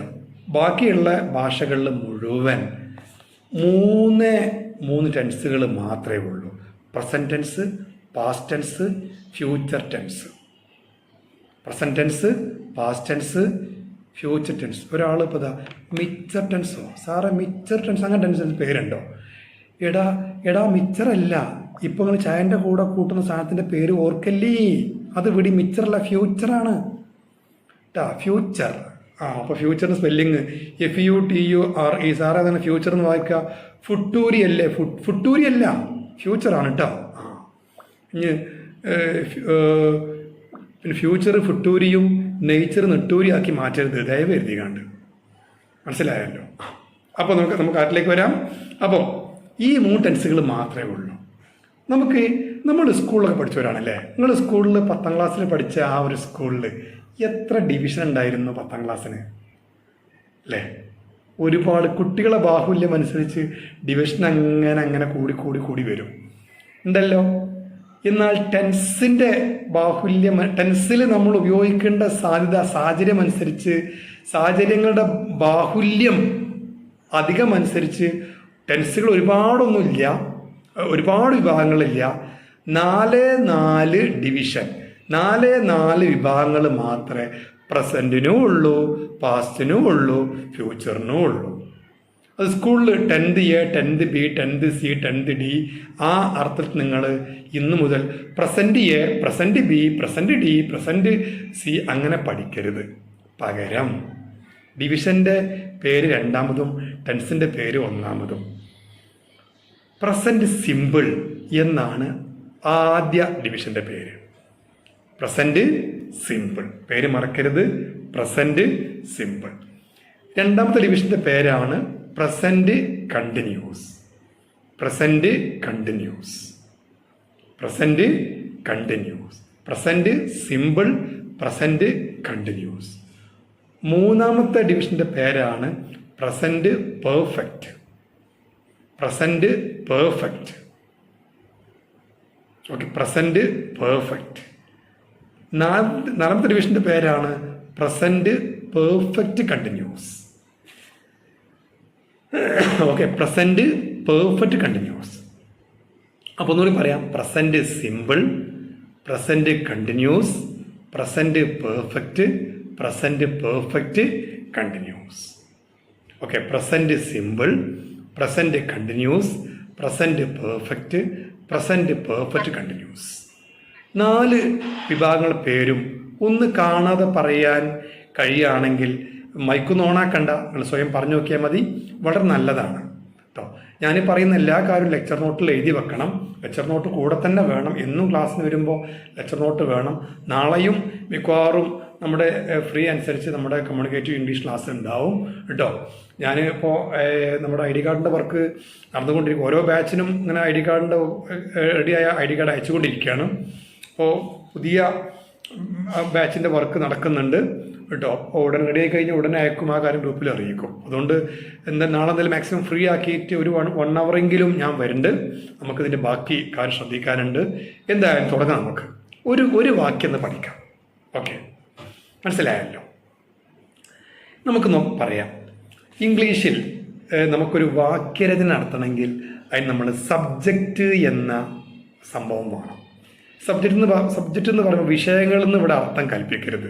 ബാക്കിയുള്ള ഭാഷകളിൽ മുഴുവൻ 3 ടെൻസുകൾ മാത്രമേ ഉള്ളൂ. Present tense, past tense, future tense. Present tense, past tense, future tense. ഒരാൾ ഇപ്പോൾ ഇതാ മിക്സർ ടെൻസോ, സാറേ മിക്സർ ടെൻസ് അങ്ങനെ ടെൻസിന് പേരുണ്ടോ? എടാ മിക്സറല്ല, ഇപ്പോൾ നിങ്ങൾ ചായൻ്റെ കൂടെ കൂട്ടുന്ന സാധനത്തിൻ്റെ പേര് ഓർക്കല്ലേ, അത് വിടി, മിക്സറല്ല, ഫ്യൂച്ചറാണ് കേട്ടാ, ഫ്യൂച്ചർ. അപ്പോൾ ഫ്യൂച്ചറിന് സ്പെല്ലിങ് FUTURE. സാറേ അതാണ് ഫ്യൂച്ചർ എന്ന് വായിക്കുക. ഫുട്ടൂരി അല്ലേ? ഫുട്ടൂരി അല്ല, ഫ്യൂച്ചറാണ് കേട്ടോ. ഇനി പിന്നെ ഫ്യൂച്ചർ ഫുട്ടൂരിയും നേച്ചർ നെട്ടൂരി ആക്കി മാറ്റരുത്, ദയവ് എഴുതിക്കാണ്ട്. മനസ്സിലായല്ലോ? അപ്പോൾ നമുക്ക് അതിലേക്ക് വരാം. അപ്പോൾ ഈ 3 ടെൻസുകൾ മാത്രമേ ഉള്ളൂ. നമ്മൾ സ്കൂളിലൊക്കെ പഠിച്ചവരാണല്ലേ. നിങ്ങൾ സ്കൂളിൽ 10ാം ക്ലാസ്സിൽ പഠിച്ച ആ ഒരു സ്കൂളിൽ എത്ര ഡിവിഷൻ ഉണ്ടായിരുന്നു 10ാം ക്ലാസ്സിന് അല്ലേ? ഒരുപാട് കുട്ടികളെ ബാഹുല്യം അനുസരിച്ച് ഡിവിഷൻ അങ്ങനെ കൂടി വരും ഉണ്ടല്ലോ. എന്നാൽ ടെൻസിൻ്റെ ബാഹുല്യം, ടെൻസിൽ നമ്മൾ ഉപയോഗിക്കേണ്ട സാഹചര്യം അനുസരിച്ച്, സാഹചര്യങ്ങളുടെ ബാഹുല്യം അധികം അനുസരിച്ച് ടെൻസുകൾ ഒരുപാടൊന്നുമില്ല, ഒരുപാട് വിഭാഗങ്ങളില്ല. 4 ഡിവിഷൻ, 4 വിഭാഗങ്ങൾ മാത്രമേ പ്രസൻറ്റിനും ഉള്ളൂ, പാസ്റ്റിനും ഉള്ളൂ, ഫ്യൂച്ചറിനും ഉള്ളൂ. അത് സ്കൂളിൽ 10th A, 10th B, 10th C, 10th D ആ അർത്ഥത്തിൽ നിങ്ങൾ ഇന്നു മുതൽ present A, present B, present D, present C അങ്ങനെ പഠിക്കരുത്. പകരം ഡിവിഷൻ്റെ പേര് 2ാമതും ടെൻസിൻ്റെ പേര് 1ാമതും. പ്രസൻറ്റ് സിമ്പിൾ എന്നാണ് ആദ്യ ഡിവിഷൻ്റെ പേര്. പ്രസൻറ്റ് സിമ്പിൾ, പേര് മറക്കരുത്, പ്രസൻറ്റ് സിമ്പിൾ. 2ാമത്തെ ഡിവിഷൻ്റെ പേരാണ് present continuous. Present continuous, present continuous, present simple, present continuous. 3ാമത്തെ ഡിവിഷൻ്റെ പേരാണ് present perfect. Present perfect. Okay, present perfect. 4ാമത്തെ ഡിവിഷൻ്റെ പേരാണ് present perfect continuous. Okay, present perfect continuous. അപ്പോൾ ഒന്നുകൂടി പറയാം: present simple, present continuous, present perfect, present perfect continuous. Okay, present simple, present continuous, present perfect, present perfect continuous. 4 വിഭാഗങ്ങൾ പേരും ഒന്ന് കാണാതെ പറയാൻ കഴിയുകയാണെങ്കിൽ മൈക്കൊന്ന് ഓണാക്കണ്ട, നിങ്ങൾ സ്വയം പറഞ്ഞു നോക്കിയാൽ മതി, വളരെ നല്ലതാണ് കേട്ടോ. ഞാൻ പറയുന്ന എല്ലാ കാര്യവും ലെക്ചർ നോട്ടിൽ എഴുതി വെക്കണം. ലെക്ചർ നോട്ട് കൂടെ തന്നെ വേണം. എന്നും ക്ലാസ്സിന് വരുമ്പോൾ ലെക്ചർ നോട്ട് വേണം. നാളെയും മിക്കവാറും നമ്മുടെ ഫ്രീ അനുസരിച്ച് നമ്മുടെ കമ്മ്യൂണിക്കേറ്റീവ് ഇംഗ്ലീഷ് ക്ലാസ് ഉണ്ടാവും കേട്ടോ. ഞാനിപ്പോൾ നമ്മുടെ ID കാർഡിൻ്റെ വർക്ക് നടന്നുകൊണ്ടിരിക്കും. ഓരോ ബാച്ചിനും ഇങ്ങനെ ID കാർഡിൻ്റെ റെഡിയായ ID കാർഡ് അയച്ചുകൊണ്ടിരിക്കുകയാണ്. അപ്പോൾ പുതിയ ബാച്ചിൻ്റെ വർക്ക് നടക്കുന്നുണ്ട് കേട്ടോ. അപ്പോൾ ഉടൻ റെഡി ആയി കഴിഞ്ഞാൽ ഉടനെ അയക്കും, ആ കാര്യം ഗ്രൂപ്പിൽ അറിയിക്കും. അതുകൊണ്ട് നാളെ എന്തായാലും മാക്സിമം ഫ്രീ ആക്കിയിട്ട് ഒരു 1 ഹവറെങ്കിലും ഞാൻ വരുന്നുണ്ട്. നമുക്കിതിൻ്റെ ബാക്കി കാര്യം ശ്രദ്ധിക്കാനുണ്ട്. എന്തായാലും തുടങ്ങാം. നമുക്ക് ഒരു വാക്യം ഒന്ന് പഠിക്കാം. ഓക്കെ, മനസ്സിലായല്ലോ? നമുക്ക് പറയാം. ഇംഗ്ലീഷിൽ നമുക്കൊരു വാക്യരചന നടത്തണമെങ്കിൽ അതിന് നമ്മൾ സബ്ജക്റ്റ് എന്ന സംഭവം വേണം. സബ്ജക്റ്റ് എന്ന് പറയുമ്പോൾ വിഷയങ്ങളിൽ നിന്ന് ഇവിടെ അർത്ഥം കൽപ്പിക്കരുത്.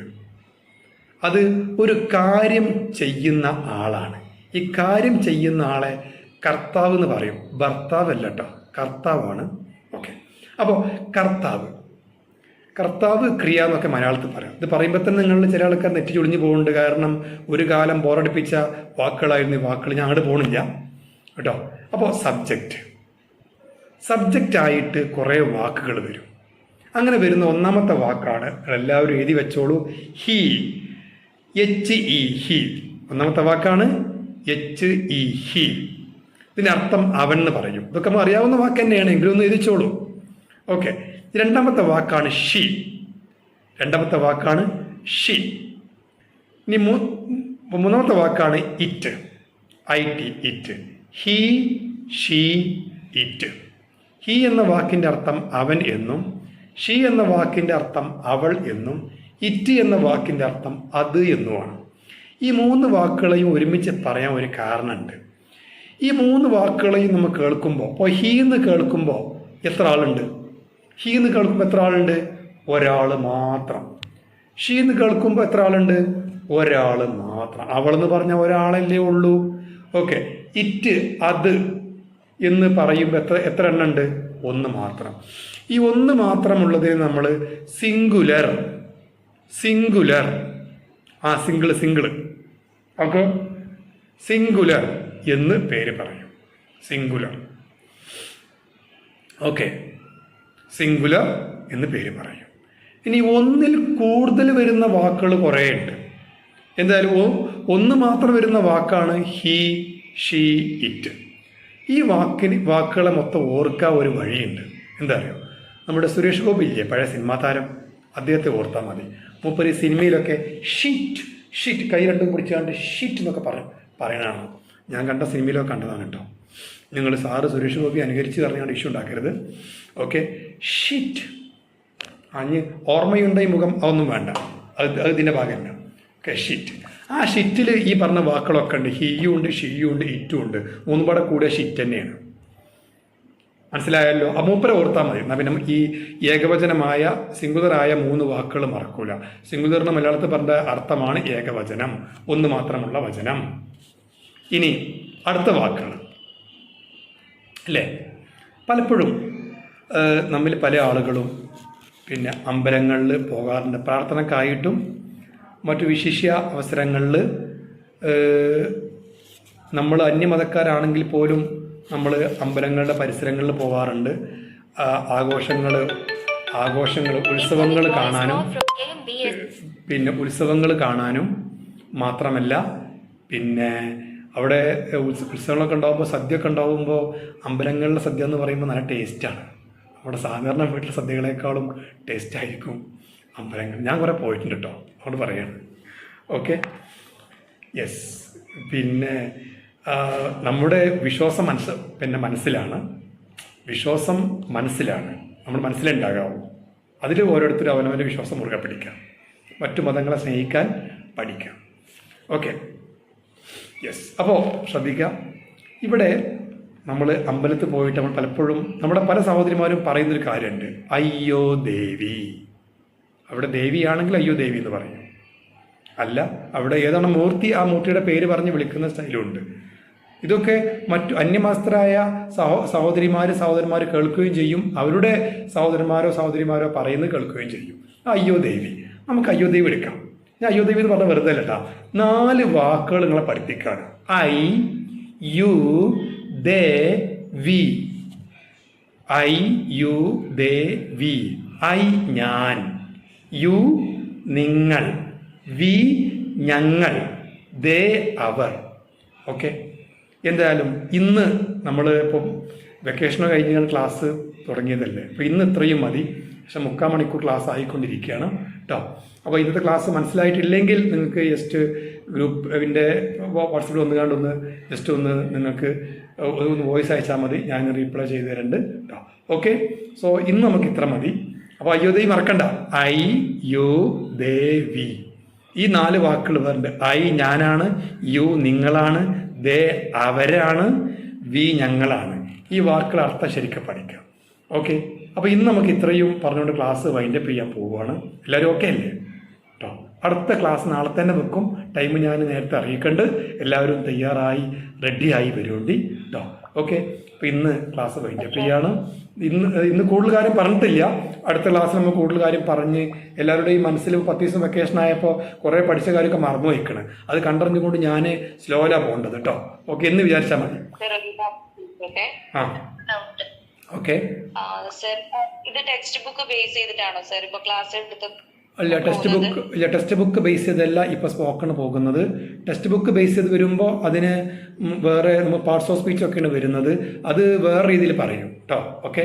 അത് ഒരു കാര്യം ചെയ്യുന്ന ആളാണ്. ഈ കാര്യം ചെയ്യുന്ന ആളെ കർത്താവ് എന്ന് പറയും. ഭർത്താവല്ല കേട്ടോ, കർത്താവാണ്. ഓക്കെ, അപ്പോൾ കർത്താവ് ക്രിയ എന്നൊക്കെ മലയാളത്തിൽ പറയാം. ഇത് പറയുമ്പോൾ തന്നെ നിങ്ങളിൽ ചില ആൾക്കാർ നെറ്റി ചുളിഞ്ഞു പോകുന്നുണ്ട്. കാരണം ഒരു കാലം ബോറടിപ്പിച്ച വാക്കുകളായിരുന്നു ഈ വാക്കുകൾ. ഞാൻ അങ്ങോട്ട് പോകണില്ല കേട്ടോ. അപ്പോൾ സബ്ജക്റ്റായിട്ട് കുറേ വാക്കുകൾ വരും. അങ്ങനെ വരുന്ന 1ാമത്തെ വാക്കാണ്, എല്ലാവരും എഴുതി വെച്ചോളൂ, ഹി. HE, he. 1ാമത്തെ വാക്കാണ് HE, ഹി. ഇതിനർത്ഥം അവൻ എന്ന് പറയും. ഇതൊക്കെ നമ്മൾ അറിയാവുന്ന വാക്ക് തന്നെയാണ്, എങ്കിലും ഒന്ന് എഴുതിച്ചോളൂ. ഓക്കെ, 2ാമത്തെ വാക്കാണ് ഷി. 2ാമത്തെ വാക്കാണ് ഷി. ഇനി 3ാമത്തെ വാക്കാണ് it. IT, it. He, she, it. He എന്ന വാക്കിൻ്റെ അർത്ഥം അവൻ എന്നും, ഷീ എന്ന വാക്കിൻ്റെ അർത്ഥം അവൾ എന്നും, ഇറ്റ് എന്ന വാക്കിൻ്റെ അർത്ഥം അത് എന്നുമാണ്. ഈ 3 വാക്കുകളെയും ഒരുമിച്ച് പറയാൻ ഒരു കാരണമുണ്ട്. ഈ 3 വാക്കുകളെയും നമ്മൾ കേൾക്കുമ്പോൾ, ഇപ്പോൾ ഹി എന്ന് കേൾക്കുമ്പോൾ എത്ര ആളുണ്ട്? ഹി എന്ന് കേൾക്കുമ്പോൾ എത്ര ആളുണ്ട്? ഒരാൾ മാത്രം. ഷീ എന്ന് കേൾക്കുമ്പോൾ എത്ര ആളുണ്ട്? ഒരാൾ മാത്രം. അവളെന്ന് പറഞ്ഞ ഒരാളല്ലേ ഉള്ളൂ. ഓക്കെ. ഇറ്റ്, അത് എന്ന് പറയുമ്പോൾ എത്ര എണ്ണം ഉണ്ട്? ഒന്ന് മാത്രം. ഈ ഒന്ന് മാത്രമുള്ളതിന് നമ്മൾ singular singular single okay, singular എന്ന് പേര് പറയും. സിംഗുലർ. ഓക്കെ, സിംഗുലർ എന്ന് പേര് പറയും. ഇനി ഒന്നിൽ കൂടുതൽ വരുന്ന വാക്കുകൾ കുറേ ഉണ്ട്. എന്തായാലും ഒന്ന് മാത്രം വരുന്ന വാക്കാണ് ഹി, ഷീ, ഇറ്റ്. ഈ വാക്കുകളെ മൊത്തം ഓർക്കാൻ ഒരു വഴിയുണ്ട്. എന്താ അറിയോ? നമ്മുടെ സുരേഷ് ഗോപി ഇല്ലേ, പഴയ സിനിമാ താരം, അദ്ദേഹത്തെ ഓർത്താൽ മതി. മൂപ്പര് സിനിമയിലൊക്കെ ഷീറ്റ് ഷീറ്റ് കൈ രണ്ടും പിടിച്ചാണ്ട് ഷീറ്റ് എന്നൊക്കെ പറയണതാണ്. ഞാൻ കണ്ട സിനിമയിലൊക്കെ കണ്ടതാണ് കേട്ടോ. നിങ്ങൾ സാറ് സുരേഷ് ഗോപി അനുകരിച്ച് പറഞ്ഞാണ്ട് ഇഷ്യൂ ഉണ്ടാക്കരുത്. Okay, sheet. ഓർമ്മയുണ്ട ഈ മുഖം, അതൊന്നും വേണ്ട, അത് ഇതിൻ്റെ ഭാഗമല്ല. Okay, shit. ആ ഷിറ്റിൽ ഈ പറഞ്ഞ വാക്കുകളൊക്കെ ഉണ്ട്. ഹിയും ഉണ്ട്, ഷീയും ഉണ്ട്, ഇറ്റും ഉണ്ട്. മൂന്നും പാടെ കൂടിയ ഷിറ്റ് തന്നെയാണ്. മനസ്സിലായല്ലോ? ആ മൂപ്പരെ ഓർത്താൽ മതി. എന്നാൽ പിന്നെ ഈ ഏകവചനമായ സിംഗുലറായ 3 വാക്കുകൾ മറക്കൂല. സിംഗുലറിന് മലയാളത്തിൽ പറഞ്ഞ അർത്ഥമാണ് ഏകവചനം, ഒന്ന് മാത്രമുള്ള വചനം. ഇനി അടുത്ത വാക്കുകൾ അല്ലേ? പലപ്പോഴും നമ്മിൽ പല ആളുകളും പിന്നെ അമ്പലങ്ങളിൽ പോകാറുണ്ട്, പ്രാർത്ഥനക്കായിട്ടും മറ്റു വിശിഷ്യ അവസരങ്ങളിൽ. നമ്മൾ അന്യമതക്കാരാണെങ്കിൽ പോലും നമ്മൾ അമ്പലങ്ങളുടെ പരിസരങ്ങളിൽ പോകാറുണ്ട്. ആഘോഷങ്ങൾ ഉത്സവങ്ങൾ കാണാനും, പിന്നെ ഉത്സവങ്ങൾ കാണാനും മാത്രമല്ല, പിന്നെ അവിടെ ഉത്സവങ്ങളൊക്കെ ഉണ്ടാകുമ്പോൾ സദ്യയൊക്കെ ഉണ്ടാകുമ്പോൾ അമ്പലങ്ങളിലെ സദ്യ എന്ന് പറയുമ്പോൾ നല്ല ടേസ്റ്റാണ്. നമ്മുടെ സാധാരണ വീട്ടിലെ സദ്യകളെക്കാളും ടേസ്റ്റായിരിക്കും അമ്പലങ്ങൾ. ഞാൻ കുറേ പോയിട്ടുണ്ട് കേട്ടോ, അതുകൊണ്ട് പറയാണ്. Okay, yes. പിന്നെ നമ്മുടെ വിശ്വാസം മനസ്സിലാണ്. വിശ്വാസം മനസ്സിലാണ്, നമ്മുടെ മനസ്സിലുണ്ടാകാവും. അതിൽ ഓരോരുത്തരും അവനവൻ്റെ വിശ്വാസം മുറുകെ പിടിക്കാം, മറ്റു മതങ്ങളെ സ്നേഹിക്കാൻ പഠിക്കാം. Okay, yes. അപ്പോൾ ശ്രദ്ധിക്കാം, ഇവിടെ നമ്മൾ അമ്പലത്തിൽ പോയിട്ട് നമ്മൾ പലപ്പോഴും നമ്മുടെ പല സഹോദരിമാരും പറയുന്നൊരു കാര്യമുണ്ട്, അയ്യോ ദേവി. അവിടെ ദേവിയാണെങ്കിൽ അയ്യോ ദേവി എന്ന് പറയും. അല്ല, അവിടെ ഏതാണ് മൂർത്തി, ആ മൂർത്തിയുടെ പേര് പറഞ്ഞ് വിളിക്കുന്ന സ്റ്റൈലുണ്ട്. ഇതൊക്കെ മറ്റു അന്യമതസ്ഥരായ സഹോദരന്മാർ കേൾക്കുകയും ചെയ്യും. അവരുടെ സഹോദരിമാരോ പറയുന്നത് കേൾക്കുകയും ചെയ്യും. അയ്യോ ദേവി, നമുക്ക് അയ്യോ ദേവി എടുക്കാം. ഞാൻ അയ്യോ ദേവി എന്ന് പറഞ്ഞ വെറുതെ അല്ലട്ടാ, 4 വാക്കുകൾ നിങ്ങളെ പഠിപ്പിക്കാണ്. I, you, they, we. I, you, they, we. I ഞാൻ, യു നിങ്ങൾ, വി ഞങ്ങൾ, ദേ അവർ. ഓക്കെ, എന്തായാലും ഇന്ന് നമ്മൾ ഇപ്പോൾ വെക്കേഷനോ കഴിഞ്ഞാൽ ക്ലാസ് തുടങ്ങിയതല്ലേ, അപ്പോൾ ഇന്ന് ഇത്രയും മതി. പക്ഷെ 3/4 മണിക്കൂർ ക്ലാസ് ആയിക്കൊണ്ടിരിക്കുകയാണ് കേട്ടോ. അപ്പോൾ ഇന്നത്തെ ക്ലാസ് മനസ്സിലായിട്ടില്ലെങ്കിൽ നിങ്ങൾക്ക് ജസ്റ്റ് ഗ്രൂപ്പിൻ്റെ വാട്സപ്പിൽ ഒന്ന് ജസ്റ്റ് ഒന്ന് നിങ്ങൾക്ക് ഒന്ന് വോയിസ് അയച്ചാൽ മതി, ഞാൻ റീപ്ലൈ ചെയ്ത് തരുന്നുണ്ട് കേട്ടോ. ഓക്കെ, സോ ഇന്ന് നമുക്ക് ഇത്ര മതി. അപ്പോൾ അയ്യോ ദേവി മറക്കണ്ട, ഐ, യു, ദേ, വി. ഈ 4 വാക്കുകൾ വരുന്നുണ്ട്. ഐ ഞാനാണ്, യു നിങ്ങളാണ്, ദേ അവരാണ്, വി ഞങ്ങളാണ്. ഈ വാക്കുകൾ അർത്ഥം ശരിക്കും പഠിക്കാം. ഓക്കെ, അപ്പോൾ ഇന്ന് നമുക്ക് ഇത്രയും പറഞ്ഞുകൊണ്ട് ക്ലാസ് വൈൻഡപ്പ് ചെയ്യാൻ പോവുകയാണ്. എല്ലാവരും ഓക്കെ അല്ലേ കേട്ടോ? അടുത്ത ക്ലാസ് നാളെ തന്നെ വെക്കും. ടൈം ഞാൻ നേരത്തെ അറിയിക്കണ്ട്. എല്ലാവരും തയ്യാറായി റെഡിയായി വരുവേണ്ടി കേട്ടോ. ഓക്കെ, അപ്പോൾ ഇന്ന് ക്ലാസ് വൈൻഡപ്പ് ചെയ്യാണ്. ഇന്ന് കൂടുതൽ കാര്യം പറഞ്ഞിട്ടില്ല. അടുത്ത ക്ലാസ്സിൽ നമ്മൾ കൂടുതൽ കാര്യം പറഞ്ഞ് എല്ലാവരുടെയും മനസ്സിൽ 10 ദിവസം വെക്കേഷൻ ആയപ്പോൾ കുറേ പഠിച്ച കാര്യമൊക്കെ മറന്നു വയ്ക്കണം. അത് കണ്ടറിഞ്ഞുകൊണ്ട് ഞാൻ സ്ലോയിലാണ് പോകേണ്ടത് കേട്ടോ. ഓക്കെ, എന്ന് വിചാരിച്ചാൽ മതി. ആ ഓക്കെ. ഇത് ടെക്സ്റ്റ് ബുക്ക് ബേസ് ചെയ്തിട്ടാണോ സർ ഇപ്പോൾ ക്ലാസ് എടുത്തത്? അല്ല, ടെക്സ്റ്റ് ബുക്ക് ബേസ് ചെയ്തല്ല ഇപ്പോൾ സ്പോക്കൺ പോകുന്നത്. ടെക്സ്റ്റ് ബുക്ക് ബേസ് ചെയ്ത് വരുമ്പോൾ അതിന് വേറെ നമ്മൾ പാർട്സ് ഓഫ് സ്പീച്ച് ഒക്കെയാണ് വരുന്നത്. അത് വേറെ രീതിയിൽ പറയും കേട്ടോ. ഓക്കെ,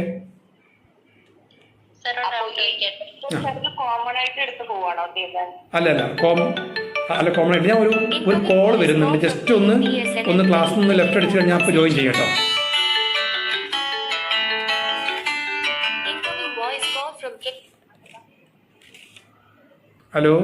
അല്ല കോമൺ ആയിട്ട് ഞാൻ ഒരു കോൾ വരുന്നുണ്ട്. ജസ്റ്റ് ഒന്ന് ക്ലാസ്സിൽ നിന്ന് ലെഫ്റ്റ് അടിച്ച് കഴിഞ്ഞാൽ അപ്പോൾ ജോയിൻ ചെയ്യാം കേട്ടോ. ഹലോ.